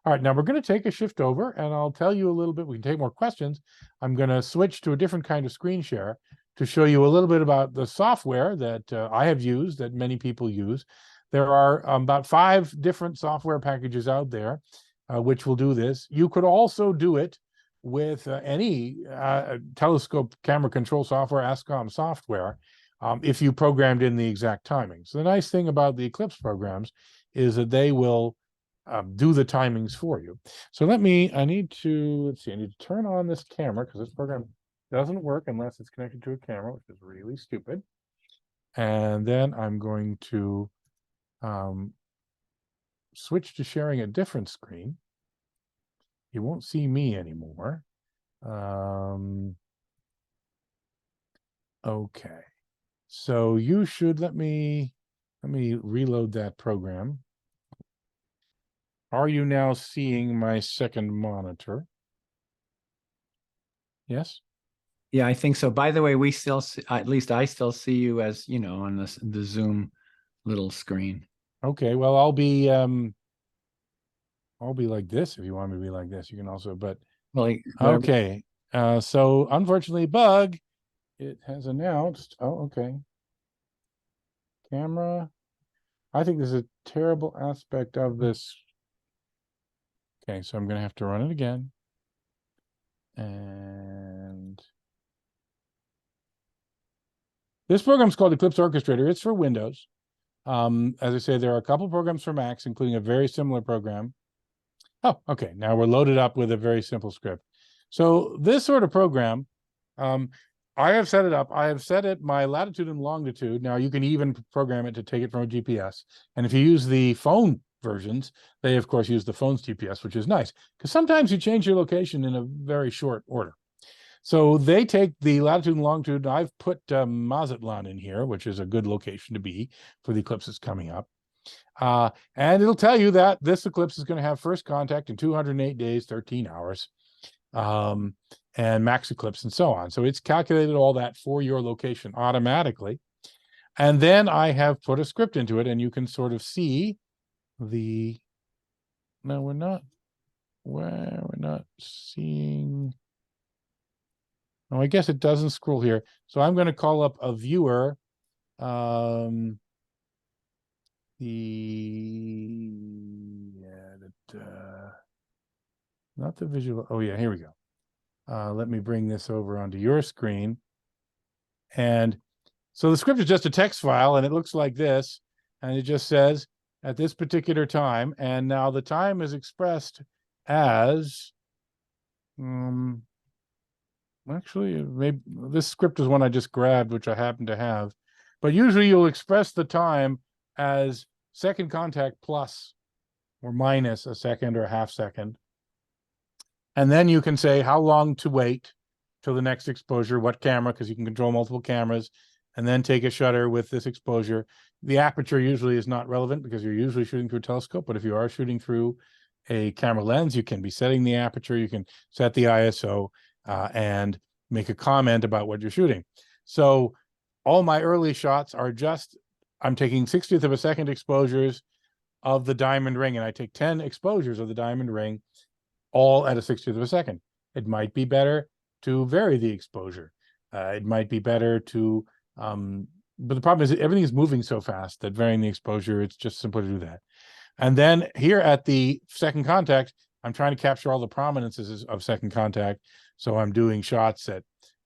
All right, now we're going to take a shift over, and I'll tell you a little bit. We can take more questions. I'm going to switch to a different kind of screen share to show you a little bit about the software that I have used, that many people use. There are about 5 different software packages out there which will do this. You could also do it with any telescope camera control software, ASCOM software, if you programmed in the exact timing. So the nice thing about the Eclipse programs is that they will do the timings for you. So I need to turn on this camera because this program doesn't work unless it's connected to a camera, which is really stupid. And then I'm going to switch to sharing a different screen. You won't see me anymore. Okay. So you should let me reload that program. Are you now seeing my second monitor? Yes? Yeah, I think so. By the way, we still see, at least I still see you as, you know, on the Zoom little screen. Okay, well, I'll be like this if you want me to be like this. You can also, but Well, okay. So unfortunately, bug, it has announced. Oh, okay. Camera. I think this is a terrible aspect of this. Okay, so I'm going to have to run it again. And this program is called Eclipse Orchestrator. It's for Windows. As I say, there are a couple programs for Macs, including a very similar program. Oh, okay. Now we're loaded up with a very simple script. So this sort of program, I have set it up. I have set it my latitude and longitude. Now you can even program it to take it from a GPS. And if you use the phone versions, they of course use the phone's GPS, which is nice because sometimes you change your location in a very short order. So they take the latitude and longitude. I've put Mazatlan in here, which is a good location to be for the eclipses coming up. And it'll tell you that this eclipse is going to have first contact in 208 days, 13 hours, and max eclipse and so on. So it's calculated all that for your location automatically. And then I have put a script into it, and you can sort of see the, no, we're not seeing, oh, I guess it doesn't scroll here. So I'm going to call up a viewer, not the visual. Oh yeah, here we go. Let me bring this over onto your screen. And so the script is just a text file, and it looks like this. And it just says at this particular time. And now the time is expressed as, actually, maybe this script is one I just grabbed, which I happen to have. But usually you'll express the time as second contact plus or minus a second or a half second. And then you can say how long to wait till the next exposure, what camera, because you can control multiple cameras, and then take a shutter with this exposure. The aperture usually is not relevant because you're usually shooting through a telescope, but if you are shooting through a camera lens, you can be setting the aperture, you can set the ISO, and make a comment about what you're shooting. So all my early shots are just, I'm taking 60th of a second exposures of the diamond ring, and I take 10 exposures of the diamond ring, all at a 60th of a second. It might be better to vary the exposure. It might be better to, but the problem is everything is moving so fast that varying the exposure, it's just simpler to do that. And then here at the second contact, I'm trying to capture all the prominences of second contact. So I'm doing shots at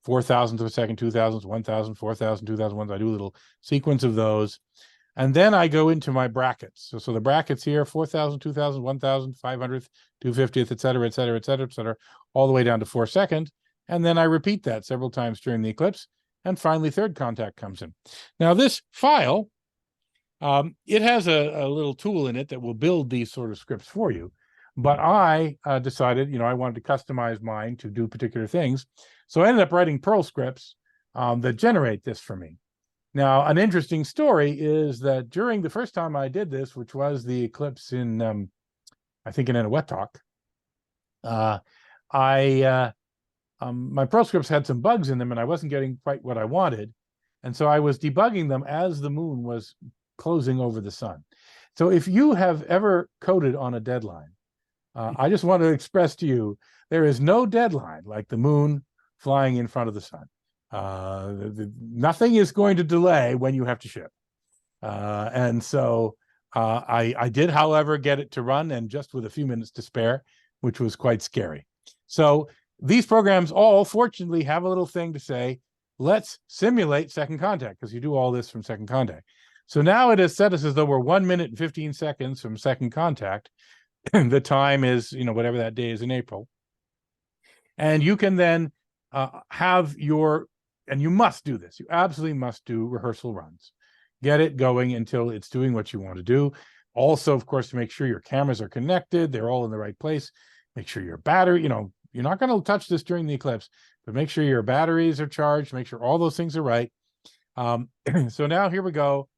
4,000th of a second, 2,000th, 1,000, 4,000, 2,000. I do a little sequence of those. And then I go into my brackets. So the brackets here, 4,000, 2,000, 1,000, 500th, 250th, et cetera, et cetera, et cetera, et cetera, all the way down to 4 seconds. And then I repeat that several times during the eclipse. And finally, third contact comes in. Now this file, it has a little tool in it that will build these sort of scripts for you. But I decided, I wanted to customize mine to do particular things. So I ended up writing Perl scripts that generate this for me. Now, an interesting story is that during the first time I did this, which was the eclipse in, I think in Eniwetok, my proscripts had some bugs in them and I wasn't getting quite what I wanted. And so I was debugging them as the moon was closing over the sun. So if you have ever coded on a deadline, I just want to express to you, there is no deadline like the moon flying in front of the sun. Nothing is going to delay when you have to ship. And so I did, however, get it to run, and just with a few minutes to spare, which was quite scary. So these programs all, fortunately, have a little thing to say, let's simulate second contact, because you do all this from second contact. So now it has set us as though we're 1 minute and 15 seconds from second contact. The time is, whatever that day is in April. And you can then have your, and you must do this, you absolutely must do rehearsal runs. Get it going until it's doing what you want to do. Also, of course, to make sure your cameras are connected, they're all in the right place. Make sure your battery, you're not going to touch this during the eclipse, but make sure your batteries are charged, make sure all those things are right. So now here we go.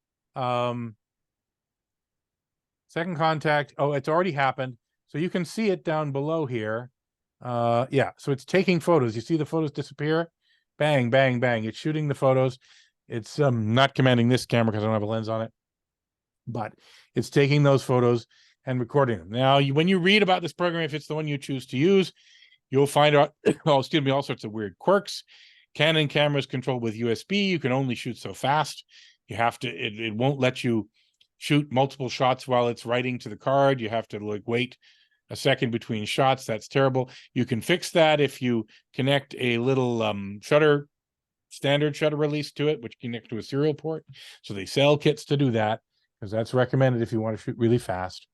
Second contact. Oh, it's already happened. So you can see it down below here. Yeah, so it's taking photos. You see the photos disappear? Bang, bang, bang. It's shooting the photos. It's not commanding this camera because I don't have a lens on it, but it's taking those photos and recording them. Now, when you read about this program, if it's the one you choose to use, you'll find out, all sorts of weird quirks. Canon cameras controlled with USB. You can only shoot so fast. You have to, it won't let you shoot multiple shots while it's writing to the card. You have to wait a second between shots. That's terrible. You can fix that if you connect a little standard shutter release to it, which connects to a serial port. So they sell kits to do that, because that's recommended if you want to shoot really fast.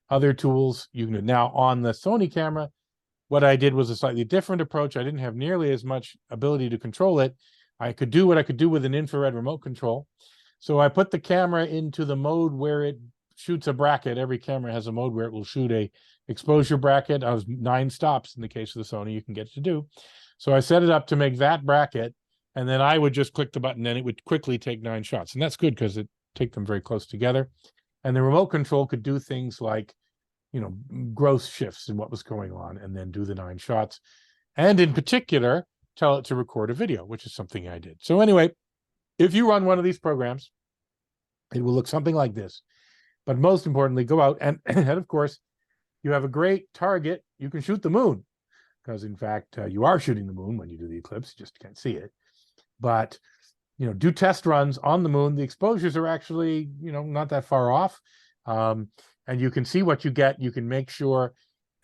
Other tools you can do. Now on the Sony camera, what I did was a slightly different approach. I didn't have nearly as much ability to control it. I could do what I could do with an infrared remote control. So I put the camera into the mode where it shoots a bracket. Every camera has a mode where it will shoot a exposure bracket. I was 9 stops in the case of the Sony you can get to do. So I set it up to make that bracket, and then I would just click the button and it would quickly take 9 shots. And that's good because it take them very close together. And the remote control could do things like, gross shifts in what was going on, and then do the 9 shots. And in particular, tell it to record a video, which is something I did. So anyway, if you run one of these programs, it will look something like this. But most importantly, go out and of course, you have a great target. You can shoot the moon, because in fact, you are shooting the moon when you do the eclipse. You just can't see it. But, do test runs on the moon. The exposures are actually, not that far off. And you can see what you get. You can make sure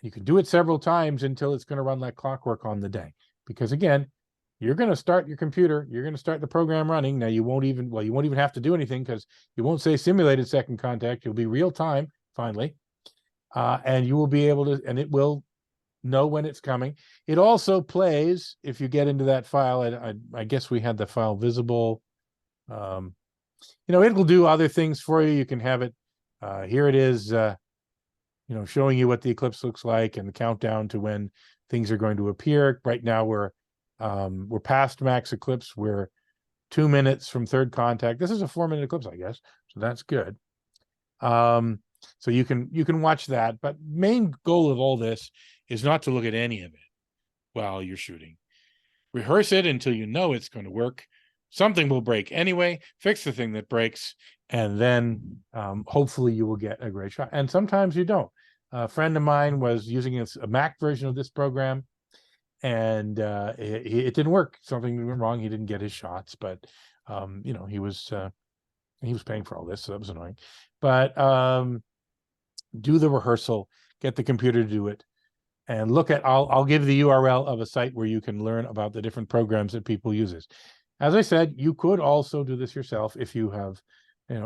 you can do it several times until it's going to run like clockwork on the day. Because again, you're going to start your computer, you're going to start the program running. Now you won't even have to do anything, because you won't say simulated second contact. You'll be real time finally. And you will be able to, and it will know when it's coming. It also plays, if you get into that file, I guess we had the file visible. It'll do other things for you. You can have it, here it is, showing you what the eclipse looks like and the countdown to when things are going to appear. Right now we're past max eclipse. We're 2 minutes from third contact. This is a 4-minute eclipse, I guess. So that's good. So you can watch that. But main goal of all this is not to look at any of it while you're shooting. Rehearse it until you know it's going to work. Something will break anyway. Fix the thing that breaks, and then hopefully you will get a great shot. And sometimes you don't. A friend of mine was using a Mac version of this program, and it didn't work. Something went wrong. He didn't get his shots, but he was paying for all this, so that was annoying. But do the rehearsal, get the computer to do it, and look at. I'll give the URL of a site where you can learn about the different programs that people use. As I said, you could also do this yourself if you have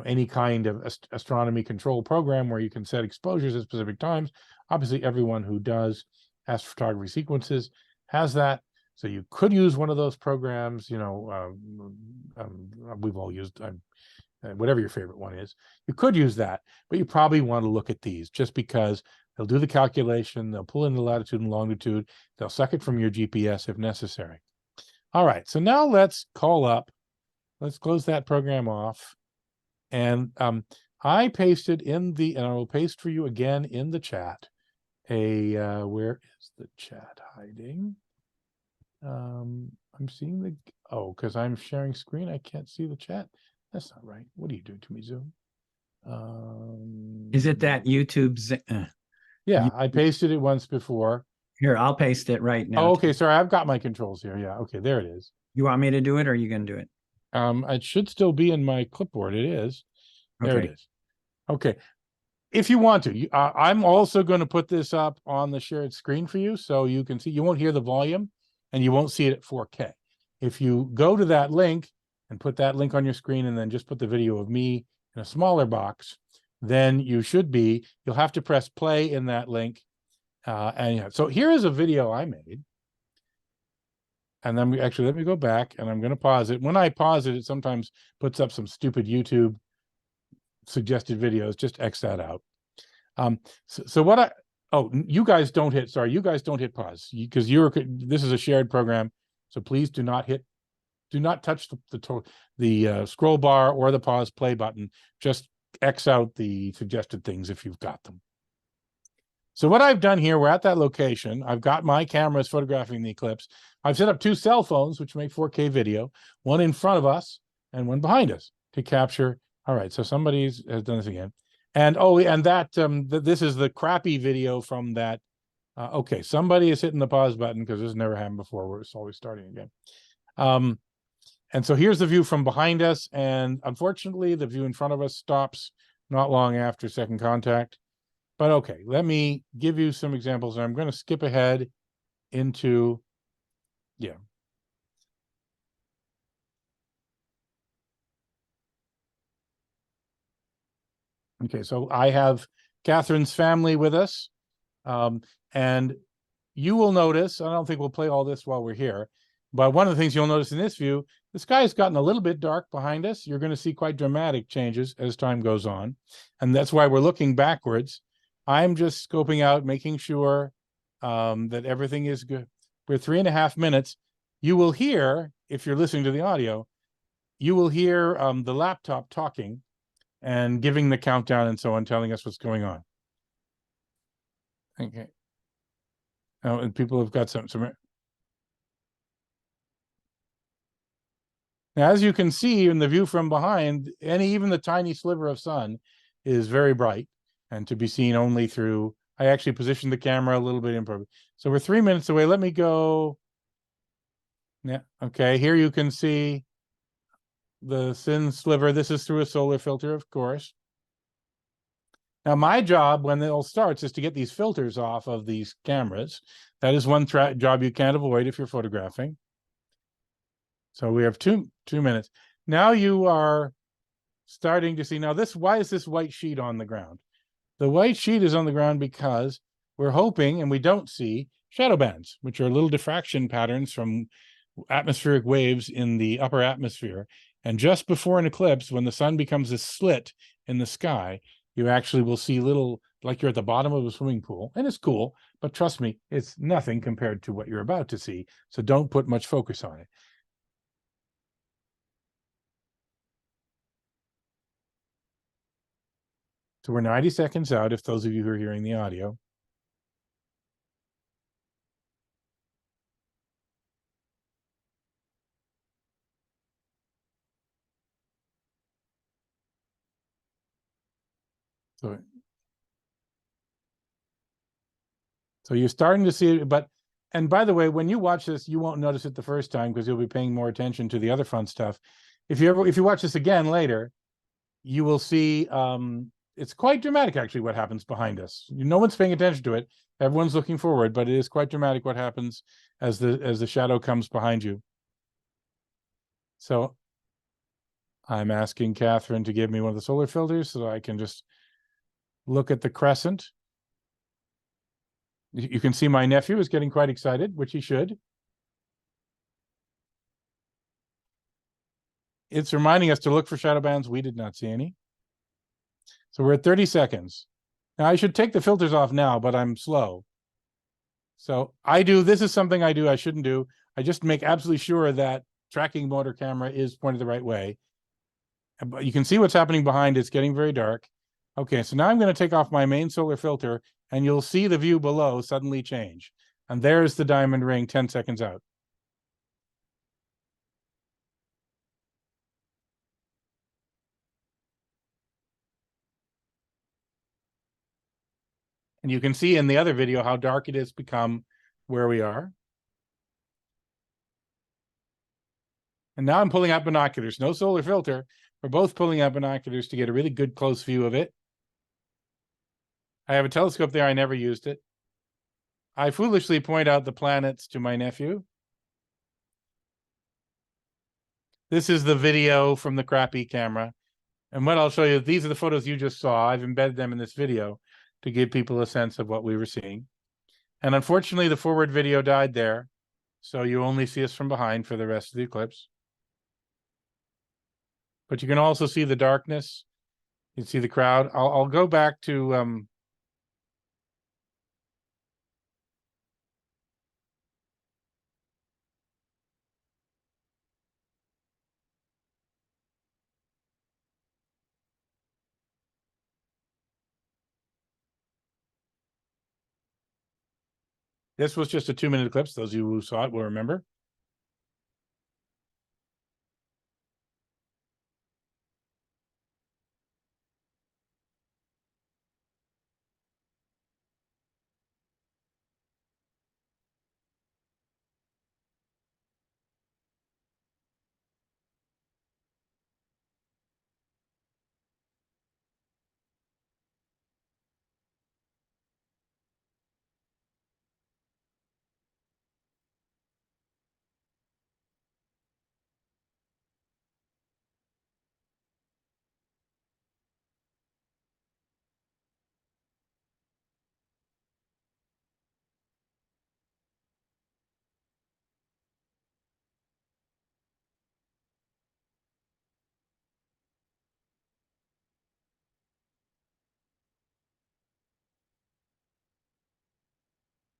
any kind of astronomy control program where you can set exposures at specific times. Obviously, everyone who does astrophotography sequences has that. So you could use one of those programs. We've all used whatever your favorite one is. You could use that, but you probably want to look at these just because they'll do the calculation. They'll pull in the latitude and longitude. They'll suck it from your GPS if necessary. All right, so now let's call up let's close that program off. And I pasted in the, and I will paste for you again in the chat, where is the chat hiding? I'm seeing the, because I'm sharing screen, I can't see the chat. That's not right. What are you doing to me, Zoom? Is it that YouTube's? Yeah, I pasted it once before. Here, I'll paste it right now. Oh, okay, sorry, I've got my controls here. Yeah, okay, there it is. You want me to do it, or are you going to do it? It should still be in my clipboard. It is. There Okay. it is. Okay. If you want to, I'm also going to put this up on the shared screen for you, so you can see. You won't hear the volume, and you won't see it at 4K. If you go to that link and put that link on your screen, and then just put the video of me in a smaller box, then you should be. You'll have to press play in that link, and yeah. So here is a video I made. And then actually, let me go back, and I'm going to pause it. When I pause it, it sometimes puts up some stupid YouTube suggested videos. Just X that out. So what you guys don't hit, sorry, you guys don't hit pause, because this is a shared program. So please do not touch the scroll bar or the pause play button. Just X out the suggested things if you've got them. So what I've done here, we're at that location. I've got my cameras photographing the eclipse. I've set up 2 cell phones, which make 4K video, one in front of us and one behind us to capture. All right, so somebody has done this again. And this is the crappy video from that. Okay, somebody is hitting the pause button because this has never happened before. We're always starting again. And so here's the view from behind us. And unfortunately, the view in front of us stops not long after second contact. But okay, let me give you some examples. I'm going to skip ahead into, yeah. Okay, so I have Catherine's family with us. And you will notice, I don't think we'll play all this while we're here, but one of the things you'll notice in this view, the sky has gotten a little bit dark behind us. You're going to see quite dramatic changes as time goes on. And that's why we're looking backwards. I'm just scoping out, making sure that everything is good. We're 3.5 minutes. You will hear, if you're listening to the audio, you will hear the laptop talking and giving the countdown and so on, telling us what's going on. Okay. Oh, and people have got some. Now, as you can see in the view from behind, even the tiny sliver of sun is very bright and to be seen only through. I actually positioned the camera a little bit improperly. So we're 3 minutes away. Let me go. Yeah. Okay. Here you can see the thin sliver. This is through a solar filter, of course. Now, my job when it all starts is to get these filters off of these cameras. That is one job you can't avoid if you're photographing. So we have two minutes. Now you are starting to see, now why is this white sheet on the ground? The white sheet is on the ground because we're hoping, and we don't see, shadow bands, which are little diffraction patterns from atmospheric waves in the upper atmosphere. And just before an eclipse, when the sun becomes a slit in the sky, you actually will see little, like you're at the bottom of a swimming pool, and it's cool, but trust me, it's nothing compared to what you're about to see. So don't put much focus on it. So we're 90 seconds out, if those of you who are hearing the audio. So you're starting to see it, and by the way, when you watch this, you won't notice it the first time because you'll be paying more attention to the other fun stuff. If you watch this again later, you will see it's quite dramatic actually what happens behind us. No one's paying attention to it. Everyone's looking forward, but it is quite dramatic what happens as the shadow comes behind you. So I'm asking Catherine to give me one of the solar filters so that I can just look at the crescent. You can see my nephew is getting quite excited, which he should. It's reminding us to look for shadow bands. We did not see any. So we're at 30 seconds. Now I should take the filters off now, but I'm slow. So this is something I do, I shouldn't do. I just make absolutely sure that tracking motor camera is pointed the right way. But you can see what's happening behind. It's getting very dark. Okay, so now I'm going to take off my main solar filter, and you'll see the view below suddenly change. And there's the diamond ring 10 seconds out. And you can see in the other video how dark it has become where we are. And now I'm pulling out binoculars, no solar filter. We're both pulling out binoculars to get a really good close view of it. I have a telescope there. I never used it. I foolishly point out the planets to my nephew. This is the video from the crappy camera. And what I'll show you, these are the photos you just saw. I've embedded them in this video to give people a sense of what we were seeing. And unfortunately, the forward video died there. So you only see us from behind for the rest of the eclipse. But you can also see the darkness. You can see the crowd. I'll go back to this was just a 2-minute eclipse. Those of you who saw it will remember.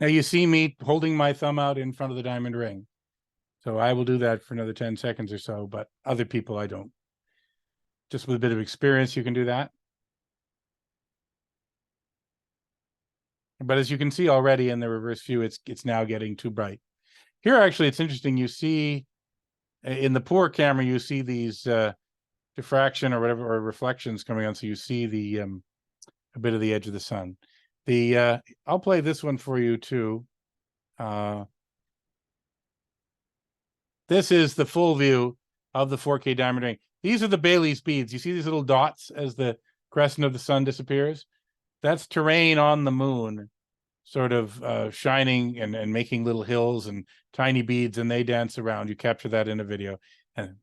Now you see me holding my thumb out in front of the diamond ring. So I will do that for another 10 seconds or so, but other people I don't. Just with a bit of experience, you can do that. But as you can see already in the reverse view, it's now getting too bright. Here, actually, it's interesting. You see in the poor camera, you see these diffraction or whatever, or reflections coming on. So you see the a bit of the edge of the sun. The I'll play this one for you too. This is the full view of the 4K diamond ring. These are the Bailey's beads. You see these little dots as the crescent of the sun disappears? That's terrain on the moon, sort of shining and making little hills and tiny beads, and they dance around. You capture that in a video. And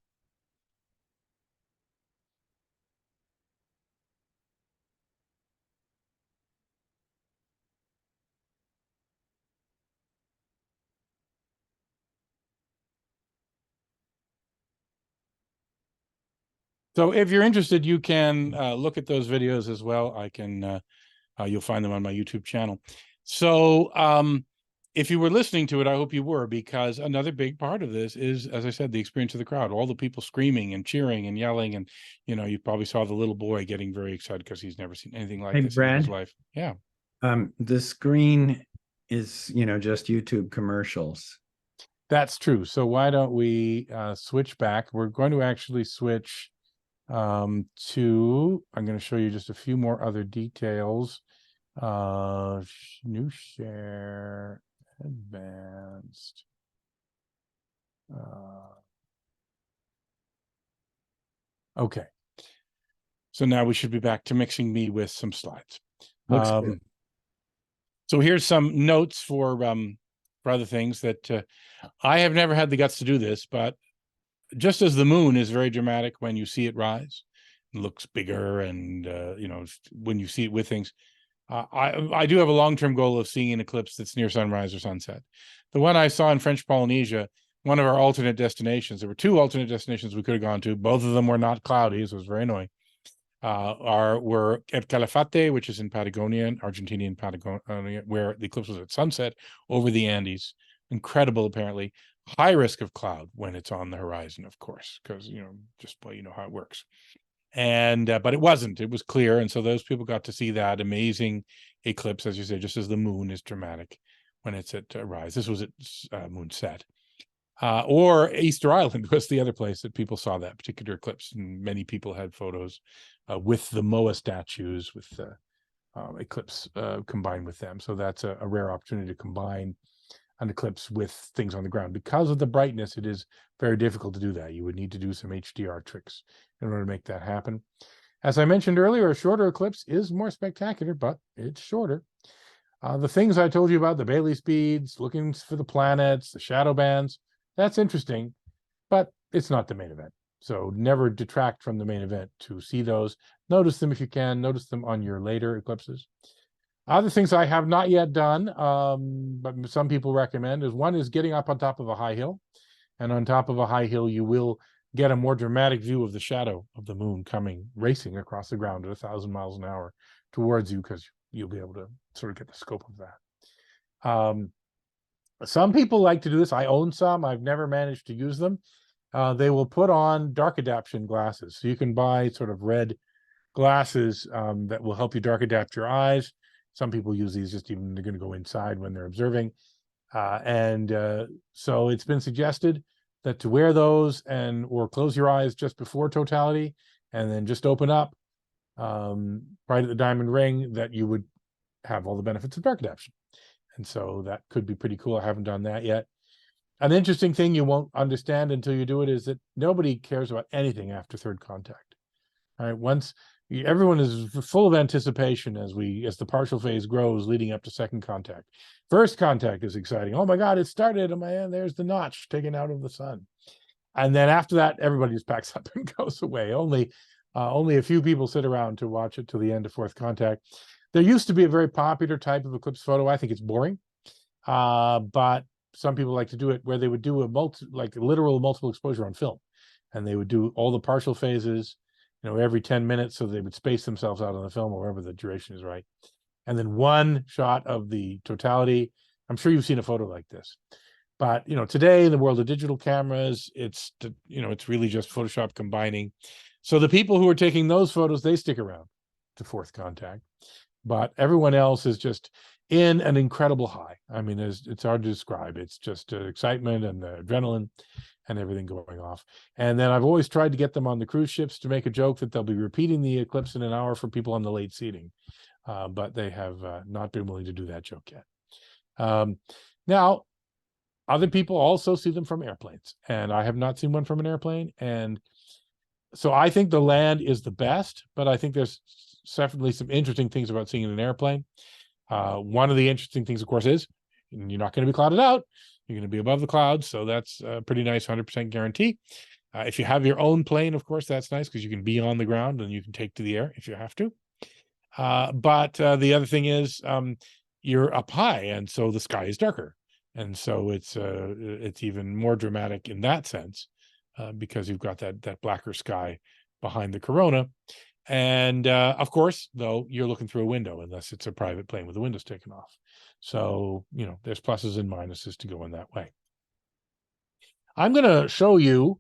so if you're interested, you can look at those videos as well. I can, you'll find them on my YouTube channel. So if you were listening to it, I hope you were, because another big part of this is, as I said, the experience of the crowd, all the people screaming and cheering and yelling. And, you know, you probably saw the little boy getting very excited because he's never seen anything like this in his life. Yeah. The screen is, you know, just YouTube commercials. That's true. So why don't we switch back? We're going to actually switch to, I'm going to show you just a few more other details. New share, advanced. Okay. So now we should be back to mixing me with some slides. Looks good. So here's some notes for other things that I have never had the guts to do this, but just as the moon is very dramatic when you see it rise, it looks bigger, and you know, when you see it with things, I do have a long-term goal of seeing an eclipse that's near sunrise or sunset. The one I saw in French Polynesia, one of our alternate destinations, there were 2 alternate destinations we could have gone to. Both of them were not cloudy, so it was very annoying. Were at Calafate, which is in Patagonia, Argentinian Patagonia, where the eclipse was at sunset over the Andes. Incredible, apparently. high risk of cloud when it's on the horizon, of course, because, you know, just, well, you know how it works. And but it wasn't, it was clear, and so those people got to see that amazing eclipse, as you say, just as the moon is dramatic when it's at rise. This was at moon set. Or Easter Island was the other place that people saw that particular eclipse, and many people had photos with the Moa statues, with the eclipse combined with them. So that's a rare opportunity to combine an eclipse with things on the ground. Because of the brightness, it is very difficult to do that. You would need to do some HDR tricks in order to make that happen. As I mentioned earlier, a shorter eclipse is more spectacular, but it's shorter. The things I told you about, the Bailey speeds, looking for the planets, the shadow bands, that's interesting, but it's not the main event. So never detract from the main event to see those. Notice them if you can. Notice them on your later eclipses. Other things I have not yet done, but some people recommend, is one is getting up on top of a high hill. And on top of a high hill, you will get a more dramatic view of the shadow of the moon coming, racing across the ground at 1,000 miles an hour towards you, because you'll be able to sort of get the scope of that. Some people like to do this. I own some. I've never managed to use them. They will put on dark adaptation glasses. So you can buy sort of red glasses that will help you dark adapt your eyes. Some people use these just even they're going to go inside when they're observing. So it's been suggested that to wear those or close your eyes just before totality and then just open up right at the diamond ring, that you would have all the benefits of dark adaptation. And so that could be pretty cool. I haven't done that yet. An interesting thing you won't understand until you do it is that nobody cares about anything after third contact. All right, everyone is full of anticipation as the partial phase grows leading up to second contact. First contact is exciting. Oh my God, it started. Oh my, there's the notch taken out of the sun. And then after that, everybody just packs up and goes away. Only a few people sit around to watch it till the end of fourth contact. There used to be a very popular type of eclipse photo. I think it's boring, but some people like to do it where they would do like literal multiple exposure on film, and they would do all the partial phases, you know, every 10 minutes, so they would space themselves out on the film, or wherever the duration is right, and then one shot of the totality. I'm sure you've seen a photo like this, but you know, today in the world of digital cameras, it's really just Photoshop combining. So the people who are taking those photos, they stick around to fourth contact. But everyone else is just in an incredible high. I mean, it's hard to describe. It's just excitement and the adrenaline and everything going off. And then I've always tried to get them on the cruise ships to make a joke that they'll be repeating the eclipse in an hour for people on the late seating. But they have not been willing to do that joke yet. Now, other people also see them from airplanes, and I have not seen one from an airplane. And so I think the land is the best, but I think there's definitely some interesting things about seeing an airplane. One of the interesting things, of course, is you're not going to be clouded out. You're going to be above the clouds, so that's a pretty nice 100% guarantee. If you have your own plane, of course, that's nice because you can be on the ground and you can take to the air if you have to. But the other thing is you're up high, and so the sky is darker, and so it's even more dramatic in that sense because you've got that blacker sky behind the corona. And of course, though, you're looking through a window unless it's a private plane with the windows taken off. So, you know, there's pluses and minuses to go in that way. I'm going to show you,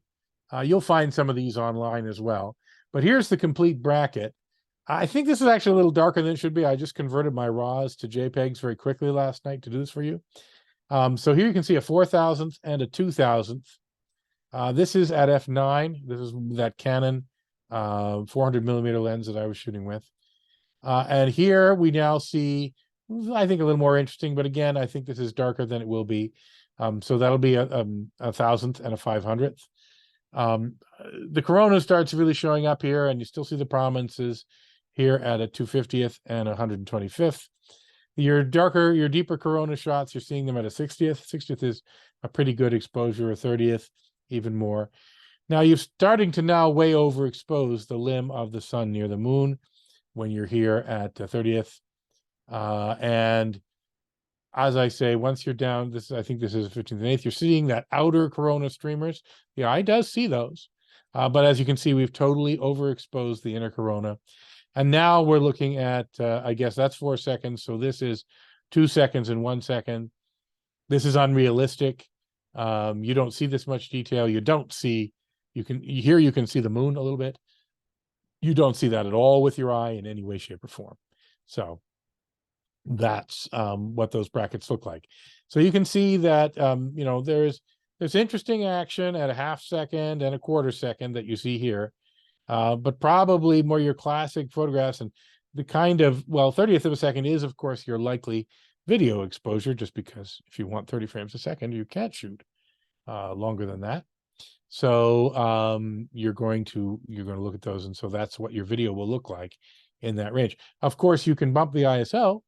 you'll find some of these online as well, but here's the complete bracket. I think this is actually a little darker than it should be. I just converted my RAWs to JPEGs very quickly last night to do this for you. So here you can see a 4,000th and a 2,000th. This is at f9. This is that Canon 400 millimeter lens that I was shooting with. And here we now see, I think, a little more interesting, but again, I think this is darker than it will be. So that'll be a 1,000th and a 500th. The corona starts really showing up here, and you still see the prominences here at a 250th and 125th. Your deeper corona shots, you're seeing them at a 60th. 60th is a pretty good exposure, a 30th, even more. Now you're starting to now way overexpose the limb of the sun near the moon when you're here at the 30th. And as I say, once you're down, I think this is 15th and 8th, you're seeing that outer corona streamers. The eye does see those. But as you can see, we've totally overexposed the inner corona. And now we're looking at, I guess that's 4 seconds. So this is 2 seconds and 1 second. This is unrealistic. You don't see this much detail. You don't see, here you can see the moon a little bit. You don't see that at all with your eye in any way, shape, or form. So that's what those brackets look like. So you can see that you know, there's interesting action at a ½ second and a ¼ second that you see here, but probably more your classic photographs, and the kind of, well, 30th of a second is of course your likely video exposure, just because if you want 30 frames a second, you can't shoot longer than that. So you're going to look at those, and so that's what your video will look like in that range. Of course, you can bump the ISO,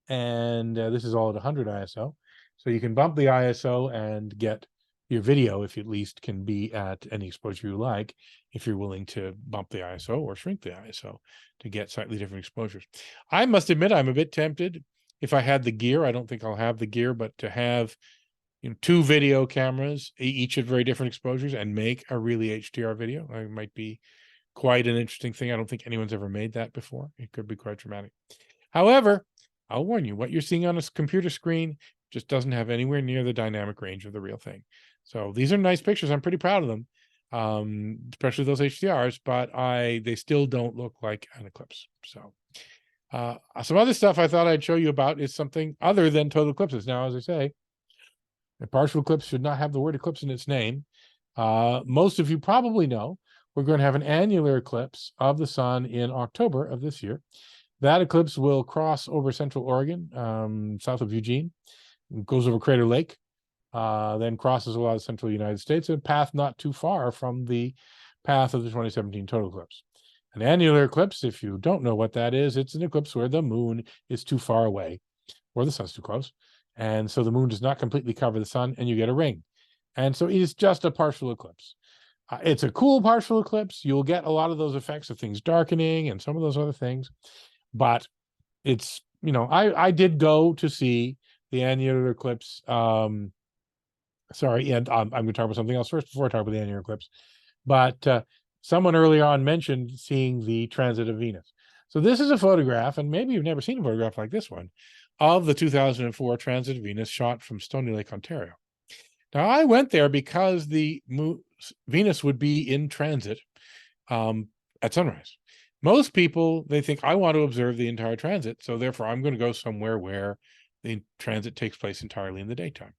and this is all at 100 ISO. So you can bump the ISO and get your video, if you at least can be at any exposure you like, if you're willing to bump the ISO or shrink the ISO to get slightly different exposures. I must admit, I'm a bit tempted. If I had the gear, I don't think I'll have the gear, but to have, you know, 2 video cameras, each at very different exposures, and make a really HDR video, it might be quite an interesting thing. I don't think anyone's ever made that before. It could be quite dramatic. However, I'll warn you, what you're seeing on a computer screen just doesn't have anywhere near the dynamic range of the real thing. So these are nice pictures. I'm pretty proud of them, especially those HDRs, but they still don't look like an eclipse. So some other stuff I thought I'd show you about is something other than total eclipses. Now, as I say, a partial eclipse should not have the word eclipse in its name. Most of you probably know we're going to have an annular eclipse of the sun in October of this year. That eclipse will cross over Central Oregon, south of Eugene, goes over Crater Lake, then crosses a lot of central United States, a path not too far from the path of the 2017 total eclipse. An annular eclipse, if you don't know what that is, it's an eclipse where the moon is too far away or the sun's too close. And so the moon does not completely cover the sun and you get a ring. And so it is just a partial eclipse. It's a cool partial eclipse. You'll get a lot of those effects of things darkening and some of those other things. But it's, you know, I did go to see the annular eclipse. Sorry, and I'm going to talk about something else first before I talk about the annular eclipse. But someone earlier on mentioned seeing the transit of Venus. So this is a photograph, and maybe you've never seen a photograph like this one, of the 2004 transit of Venus shot from Stony Lake, Ontario. Now, I went there because the Venus would be in transit at sunrise. Most people, they think, I want to observe the entire transit, so therefore I'm going to go somewhere where the transit takes place entirely in the daytime.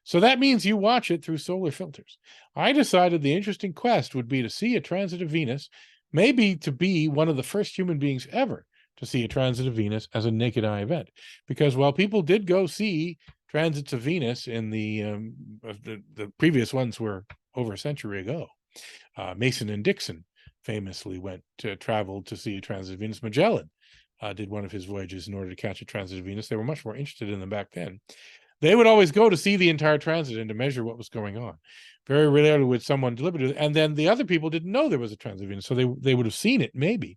So that means you watch it through solar filters. I decided the interesting quest would be to see a transit of Venus, maybe to be one of the first human beings ever to see a transit of Venus as a naked eye event. Because while people did go see transits of Venus in the previous ones were over a century ago, Mason and Dixon famously traveled to see a transit of Venus. Magellan did one of his voyages in order to catch a transit of Venus. They were much more interested in them back then. They would always go to see the entire transit and to measure what was going on. Very rarely would someone deliberately, and then the other people didn't know there was a transit of Venus, so they would have seen it maybe,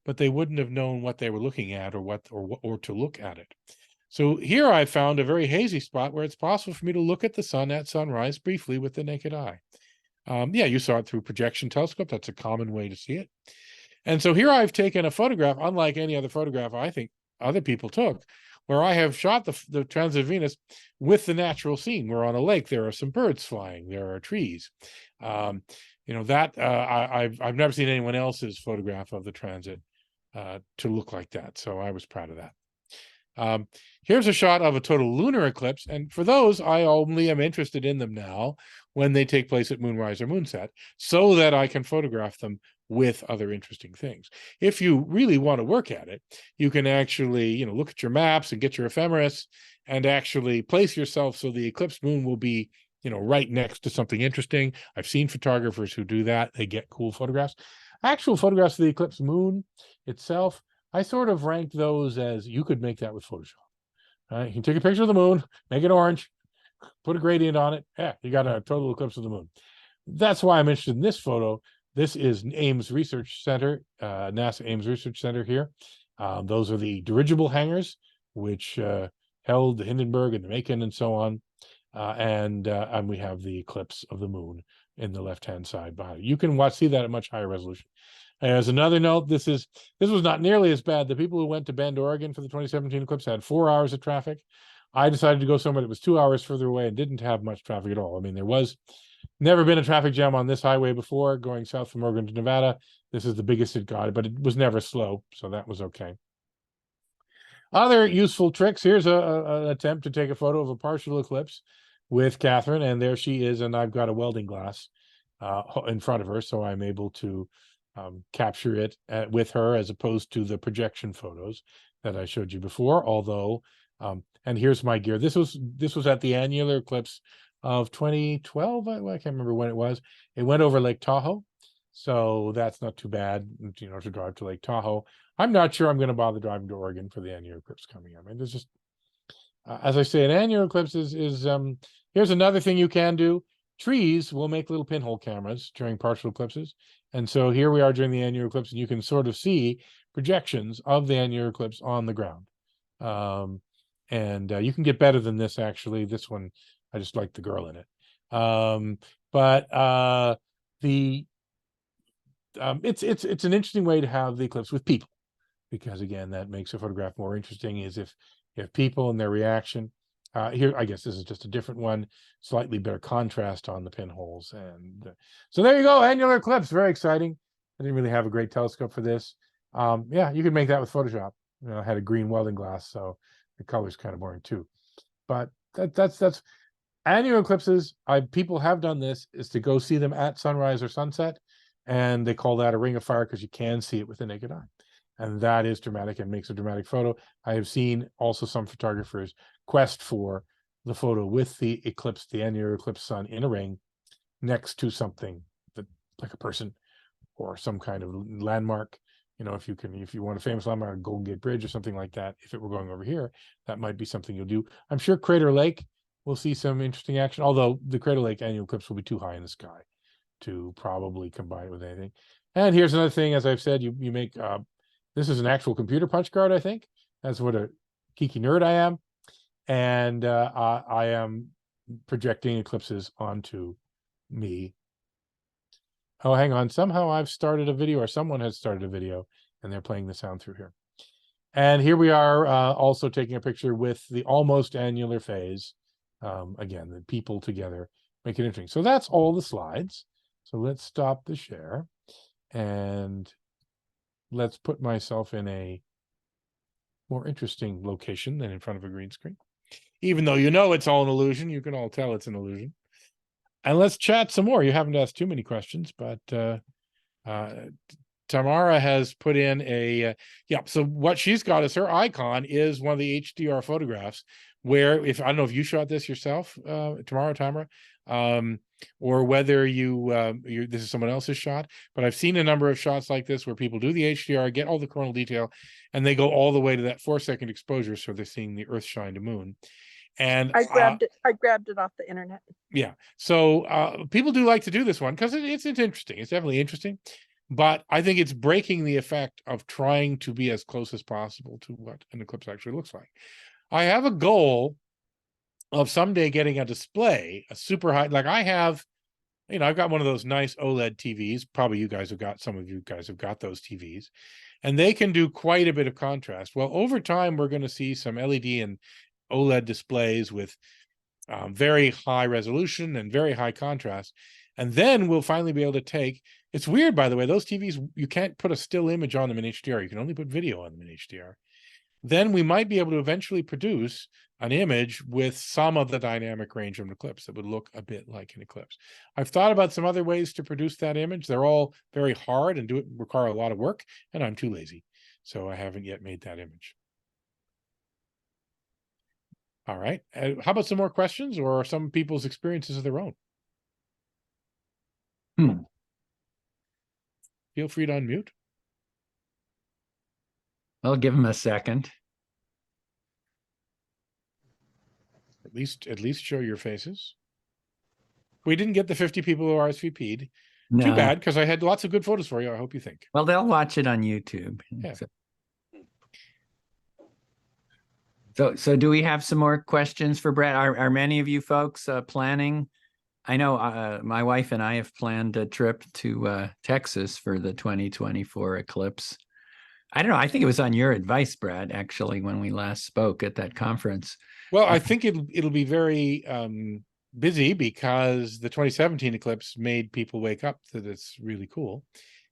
but they wouldn't have known what they were looking at or to look at it. So here I found a very hazy spot where it's possible for me to look at the sun at sunrise briefly with the naked eye. Yeah, you saw it through projection telescope. That's a common way to see it. And so here I've taken a photograph, unlike any other photograph I think other people took, where I have shot the transit of Venus with the natural scene. We're on a lake. There are some birds flying. There are trees. You know, that I've never seen anyone else's photograph of the transit to look like that. So I was proud of that. Here's a shot of a total lunar eclipse. And for those, I only am interested in them now when they take place at moonrise or moonset, so that I can photograph them with other interesting things. If you really want to work at it, you can actually, you know, look at your maps and get your ephemeris and actually place yourself so the eclipse moon will be, you know, right next to something interesting. I've seen photographers who do that. They get cool photographs. Actual photographs of the eclipse moon itself, I sort of rank those as you could make that with Photoshop. You can take a picture of the moon, make it orange, put a gradient on it. Yeah, you got a total eclipse of the moon. That's why I'm interested in this photo. This is Ames Research Center, NASA Ames Research Center here. Those are the dirigible hangars, which held the Hindenburg and the Macon and so on. And we have the eclipse of the moon in the left-hand side behind it. You can see that at much higher resolution. As another note, this was not nearly as bad. The people who went to Bend, Oregon for the 2017 eclipse had 4 hours of traffic. I decided to go somewhere that was 2 hours further away and didn't have much traffic at all. I mean, there was never been a traffic jam on this highway before going south from Oregon to Nevada. This is the biggest it got, but it was never slow, so that was okay. Other useful tricks. Here's an attempt to take a photo of a partial eclipse with Catherine, and there she is, and I've got a welding glass in front of her, so I'm able to capture it with her as opposed to the projection photos that I showed you before. Although, and here's my gear. This was at the annular eclipse of 2012. I can't remember when it was. It went over Lake Tahoe, so that's not too bad, you know, to drive to Lake Tahoe. I'm not sure I'm going to bother driving to Oregon for the annular eclipse coming up. I mean, there's just, as I say, an annular eclipse is here's another thing you can do. Trees will make little pinhole cameras during partial eclipses. And so here we are during the annular eclipse, and you can sort of see projections of the annular eclipse on the ground. You can get better than this, actually. This one, I just like the girl in it. It's an interesting way to have the eclipse with people, because again, that makes a photograph more interesting, is if people and their reaction. Here, I guess this is just a different one, slightly better contrast on the pinholes. And so there you go, annular eclipse, very exciting. I didn't really have a great telescope for this. Yeah, you can make that with Photoshop. You know, I had a green welding glass, so the color's kind of boring too. But that's annular eclipses. People have done this, is to go see them at sunrise or sunset, and they call that a ring of fire because you can see it with the naked eye. And that is dramatic and makes a dramatic photo. I have seen also some photographers quest for the photo with the eclipse, the annular eclipse sun in a ring next to something that, like a person or some kind of landmark. You know, if you want a famous landmark, Golden Gate Bridge or something like that, if it were going over here, that might be something you'll do. I'm sure Crater Lake will see some interesting action, although the Crater Lake annual eclipse will be too high in the sky to probably combine it with anything. And here's another thing, as I've said, you make this is an actual computer punch card, I think. That's what a geeky nerd I am. And I am projecting eclipses onto me. Oh, hang on. Somehow I've started a video, or someone has started a video, and they're playing the sound through here. And here we are also taking a picture with the almost annular phase. Again, the people together make it interesting. So that's all the slides. So let's stop the share. And let's put myself in a more interesting location than in front of a green screen. Even though you know it's all an illusion, you can all tell it's an illusion. And let's chat some more. You haven't asked too many questions, but Tamara has put in a, so what she's got is her icon is one of the HDR photographs where, I don't know if you shot this yourself, Tamara, or whether this is someone else's shot, but I've seen a number of shots like this where people do the HDR, get all the coronal detail, and they go all the way to that 4-second exposure, so they're seeing the Earth shine to moon. And I grabbed it off the internet. Yeah, so people do like to do this one because it's interesting. It's definitely interesting, but I think it's breaking the effect of trying to be as close as possible to what an eclipse actually looks like. I have a goal of someday getting a display, a super high, like I have, I've got one of those nice OLED TVs. Probably some of you guys have got those TVs, and they can do quite a bit of contrast. Well, over time, we're going to see some LED and OLED displays with very high resolution and very high contrast. And then we'll finally be able to take, it's weird, by the way, those TVs, you can't put a still image on them in HDR. You can only put video on them in HDR. Then we might be able to eventually produce an image with some of the dynamic range of an eclipse that would look a bit like an eclipse. I've thought about some other ways to produce that image. They're all very hard and require a lot of work, and I'm too lazy. So I haven't yet made that image. All right. How about some more questions or some people's experiences of their own? Feel free to unmute. I'll give them a second. At least show your faces. We didn't get the 50 people who RSVP'd. No. Too bad, because I had lots of good photos for you. I hope you think. Well, they'll watch it on YouTube. Yeah. So do we have some more questions for Brett? Are many of you folks planning? I know my wife and I have planned a trip to Texas for the 2024 eclipse. I don't know. I think it was on your advice, Brad, actually, when we last spoke at that conference. Well, I think it'll be very busy because the 2017 eclipse made people wake up that it's really cool.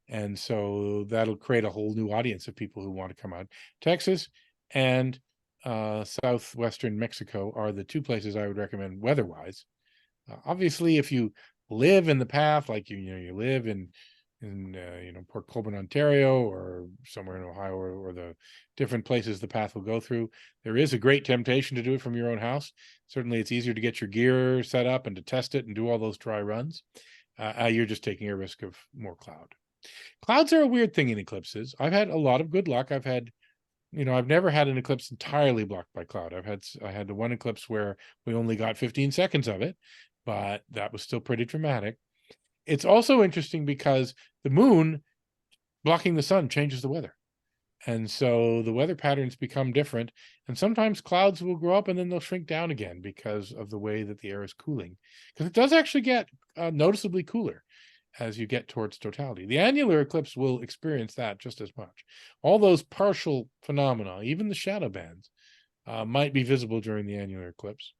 And so that'll create a whole new audience of people who want to come out. Texas and southwestern Mexico are the two places I would recommend weather-wise. Obviously, if you live in the path, like you live in Port Colborne, Ontario, or somewhere in Ohio, or the different places the path will go through, there is a great temptation to do it from your own house. Certainly, it's easier to get your gear set up and to test it and do all those dry runs. You're just taking a risk of more cloud. Clouds are a weird thing in eclipses. I've had a lot of good luck. I've never had an eclipse entirely blocked by cloud. I had the one eclipse where we only got 15 seconds of it, but that was still pretty dramatic. It's also interesting because the moon blocking the sun changes the weather. And so the weather patterns become different. And sometimes clouds will grow up and then they'll shrink down again because of the way that the air is cooling. Because it does actually get noticeably cooler as you get towards totality. The annular eclipse will experience that just as much. All those partial phenomena, even the shadow bands, might be visible during the annular eclipse.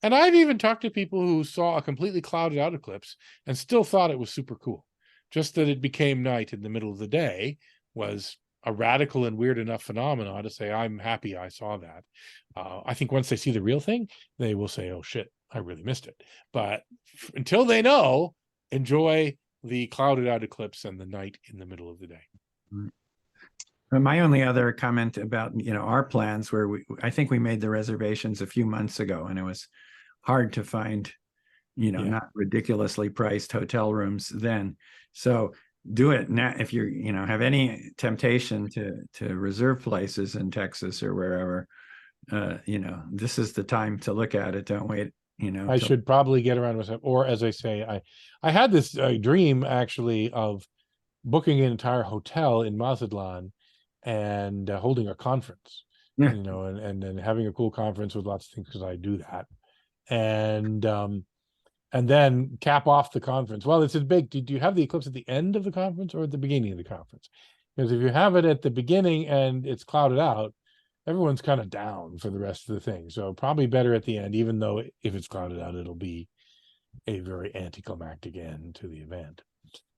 And I've even talked to people who saw a completely clouded out eclipse and still thought it was super cool. Just that it became night in the middle of the day was a radical and weird enough phenomena to say, I'm happy I saw that. I think once they see the real thing, they will say, oh shit, I really missed it. But until they know, enjoy the clouded out eclipse and the night in the middle of the day. My only other comment about, our plans where I think we made the reservations a few months ago, and it was hard to find, not ridiculously priced hotel rooms then. So do it now if you have any temptation to reserve places in Texas or wherever. This is the time to look at it. Don't wait. I should probably get around with it. Or as I say, I had this dream actually of booking an entire hotel in Mazatlan and holding a conference, Yeah. and then having a cool conference with lots of things, because I do that, and then cap off the conference. Well, it's a big. Do you have the eclipse at the end of the conference or at the beginning of the conference? Because if you have it at the beginning and it's clouded out, everyone's kind of down for the rest of the thing. So probably better at the end, even though if it's clouded out, it'll be a very anticlimactic end to the event.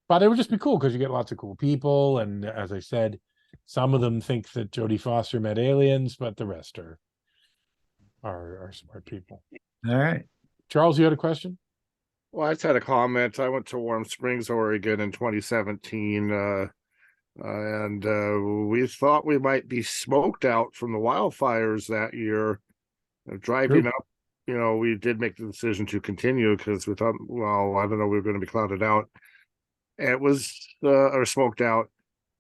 But it would just be cool because you get lots of cool people. And as I said, some of them think that Jodie Foster met aliens, but the rest are smart people. All right. Charles, you had a question? Well, I just had a comment. I went to Warm Springs, Oregon in 2017, and we thought we might be smoked out from the wildfires that year. Driving up, we did make the decision to continue because we thought, well, I don't know, we were going to be clouded out. It was, or smoked out.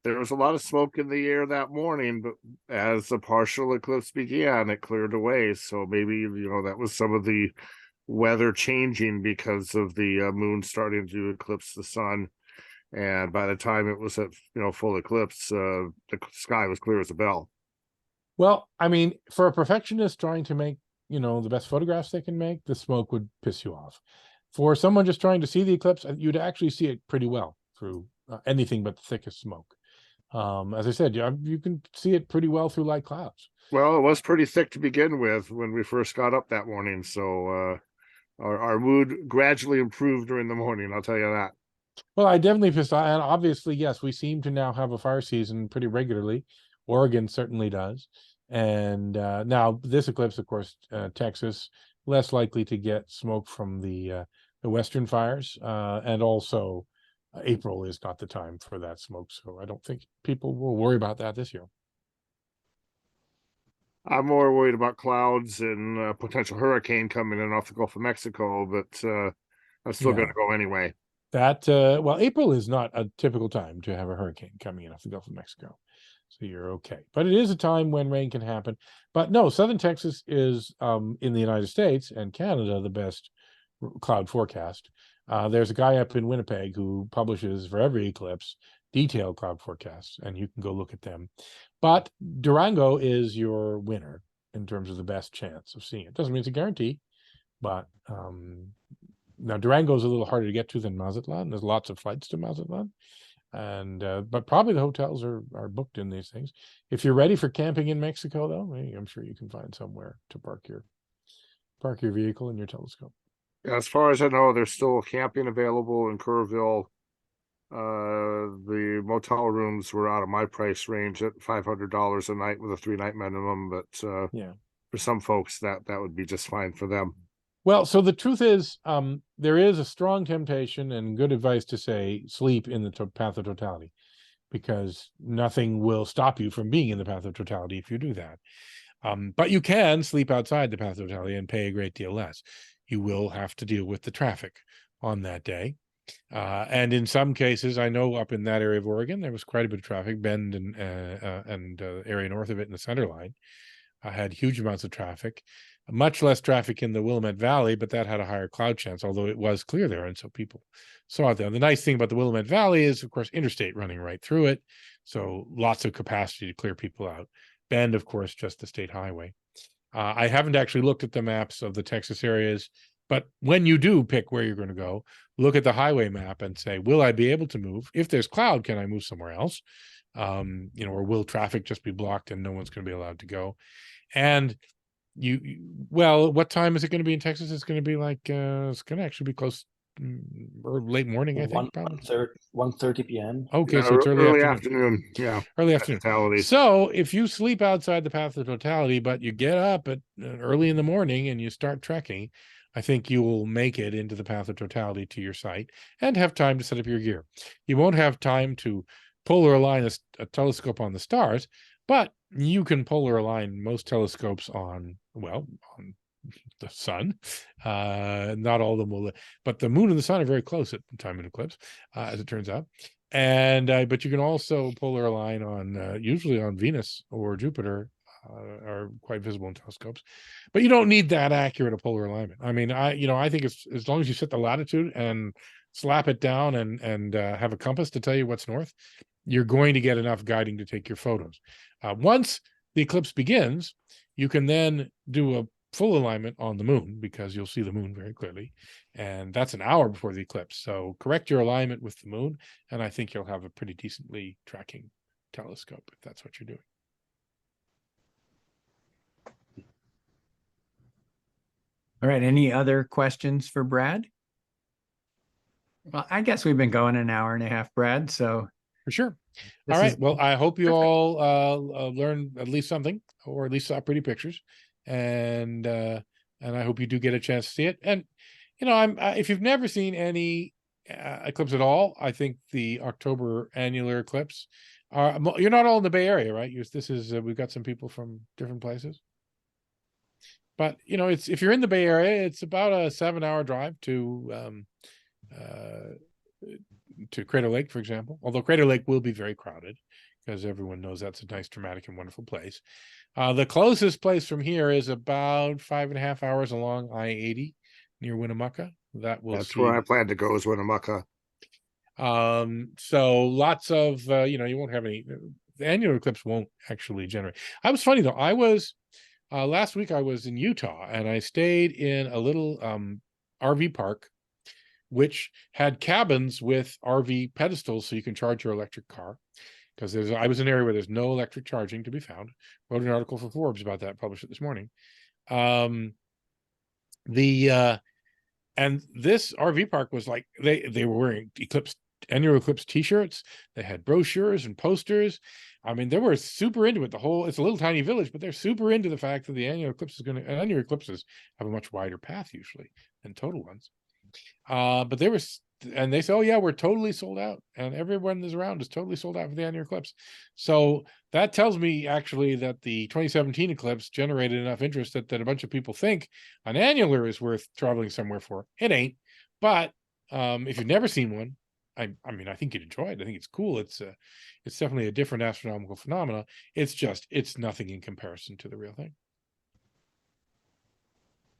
There was a lot of smoke in the air that morning, but as the partial eclipse began, it cleared away. So maybe, that was some of the weather changing because of the moon starting to eclipse the sun. And by the time it was at, full eclipse, the sky was clear as a bell. Well, I mean, for a perfectionist trying to make, the best photographs they can make, the smoke would piss you off. For someone just trying to see the eclipse, you'd actually see it pretty well through anything but the thickest smoke. As I said, you can see it pretty well through light clouds. Well, it was pretty thick to begin with when we first got up that morning. So our mood gradually improved during the morning, I'll tell you that. Well, I definitely pissed off. And obviously, yes, we seem to now have a fire season pretty regularly. Oregon certainly does. And now this eclipse, of course, Texas, less likely to get smoke from the western fires. And also April is not the time for that smoke. So I don't think people will worry about that this year. I'm more worried about clouds and a potential hurricane coming in off the Gulf of Mexico, but I'm still going to go anyway. That, well, April is not a typical time to have a hurricane coming in off the Gulf of Mexico. So you're okay. But it is a time when rain can happen. But no, Southern Texas is, in the United States and Canada, the best cloud forecast. There's a guy up in Winnipeg who publishes for every eclipse detailed cloud forecasts, and you can go look at them. But Durango is your winner in terms of the best chance of seeing it. Doesn't mean it's a guarantee, but now Durango is a little harder to get to than Mazatlan. There's lots of flights to Mazatlan, And but probably the hotels are booked in these things. If you're ready for camping in Mexico, though, I'm sure you can find somewhere to park your vehicle and your telescope. As far as I know, there's still camping available in Kerrville. The motel rooms were out of my price range at $500 a night with a 3-night minimum, but Yeah. for some folks that would be just fine for them. Well, so the truth is, there is a strong temptation and good advice to say sleep in the path of totality, because nothing will stop you from being in the path of totality if you do that. But you can sleep outside the path of totality and pay a great deal less. You will have to deal with the traffic on that day. And in some cases, I know up in that area of Oregon, there was quite a bit of traffic. Bend and area north of it in the center line had huge amounts of traffic. Much less traffic in the Willamette Valley, but that had a higher cloud chance, although it was clear there, and so people saw it there. The nice thing about the Willamette Valley is, of course, interstate running right through it, so lots of capacity to clear people out. Bend, of course, just the state highway. I haven't actually looked at the maps of the Texas areas, but when you do pick where you're going to go, look at the highway map and say, will I be able to move? If there's cloud, can I move somewhere else? Or will traffic just be blocked and no one's going to be allowed to go? And well, what time is it going to be in Texas? It's going to be like it's going to actually be close or late morning, I think. 1:30 p.m. Okay, so it's early afternoon. Yeah, early afternoon. Totality. So if you sleep outside the path of totality, but you get up at early in the morning and you start trekking, I think you will make it into the path of totality to your site and have time to set up your gear. You won't have time to polar align a telescope on the stars, but you can polar align most telescopes on the sun. Not all of them will, but the moon and the sun are very close at the time of an eclipse, as it turns out. And but you can also polar align on usually on Venus or Jupiter, are quite visible in telescopes. But you don't need that accurate a polar alignment. I mean, I think it's as long as you set the latitude and slap it down and have a compass to tell you what's north, you're going to get enough guiding to take your photos. Once the eclipse begins, you can then do a full alignment on the moon, because you'll see the moon very clearly, and that's an hour before the eclipse. So correct your alignment with the moon, and I think you'll have a pretty decently tracking telescope if that's what you're doing. All right. Any other questions for Brad? Well, I guess we've been going an hour and a half, Brad. So For sure. this All right. is Well, I hope you perfect. all learned at least something, or at least saw pretty pictures, and I hope you do get a chance to see it. And if you've never seen any eclipse at all, I think the October annular eclipse. You're not all in the Bay Area, right? We've got some people from different places. But it's if you're in the Bay Area, it's about a 7-hour drive to Crater Lake, for example. Although Crater Lake will be very crowded, because everyone knows that's a nice, dramatic, and wonderful place. The closest place from here is about 5.5 hours along I-80 near Winnemucca. That's where I plan to go, is Winnemucca. So lots of you won't have any. The annular eclipse won't actually generate. I was funny though. I was last week I was in Utah, and I stayed in a little RV park, which had cabins with RV pedestals so you can charge your electric car. Because I was in an area where there's no electric charging to be found. Wrote an article for Forbes about that, published it this morning. And this RV park was like, they were wearing annual eclipse t-shirts. They had brochures and posters. I mean, they were super into it. It's a little tiny village, but they're super into the fact that the annual eclipses have a much wider path usually than total ones. But they say, oh yeah, we're totally sold out, and everyone that's around is totally sold out for the annular eclipse. So that tells me actually that the 2017 eclipse generated enough interest that a bunch of people think an annular is worth traveling somewhere for. It ain't, but if you've never seen one, I mean, I think you'd enjoy it. I think it's cool. It's definitely a different astronomical phenomena. It's nothing in comparison to the real thing.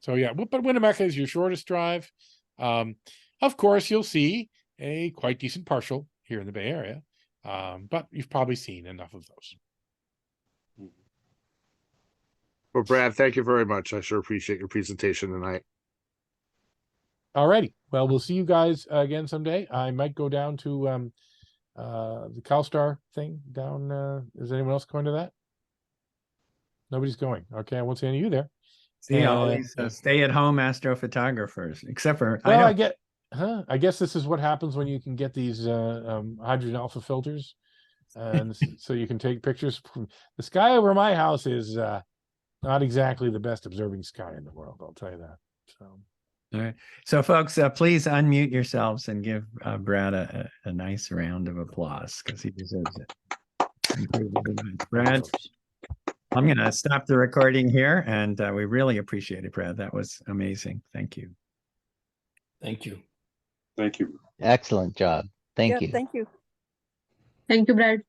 So yeah, but Winnemucca is your shortest drive. Of course, you'll see a quite decent partial here in the Bay Area, but you've probably seen enough of those. Well, Brad, thank you very much. I sure appreciate your presentation tonight. All righty. Well, we'll see you guys again someday. I might go down to the CalStar thing down, is anyone else going to that? Nobody's going. Okay, I won't see any of you there. See all And, these stay-at-home astrophotographers, except for well, I don't. I guess this is what happens when you can get these hydrogen alpha filters, and so you can take pictures. The sky over my house is not exactly the best observing sky in the world. I'll tell you that. So, All right. So, folks, please unmute yourselves and give Brad a nice round of applause because he deserves it. Thank you very much. Brad, I'm going to stop the recording here, and we really appreciate it, Brad. That was amazing. Thank you. Thank you. Thank you. Excellent job. Thank Yeah, you. thank you. Thank you, Brad.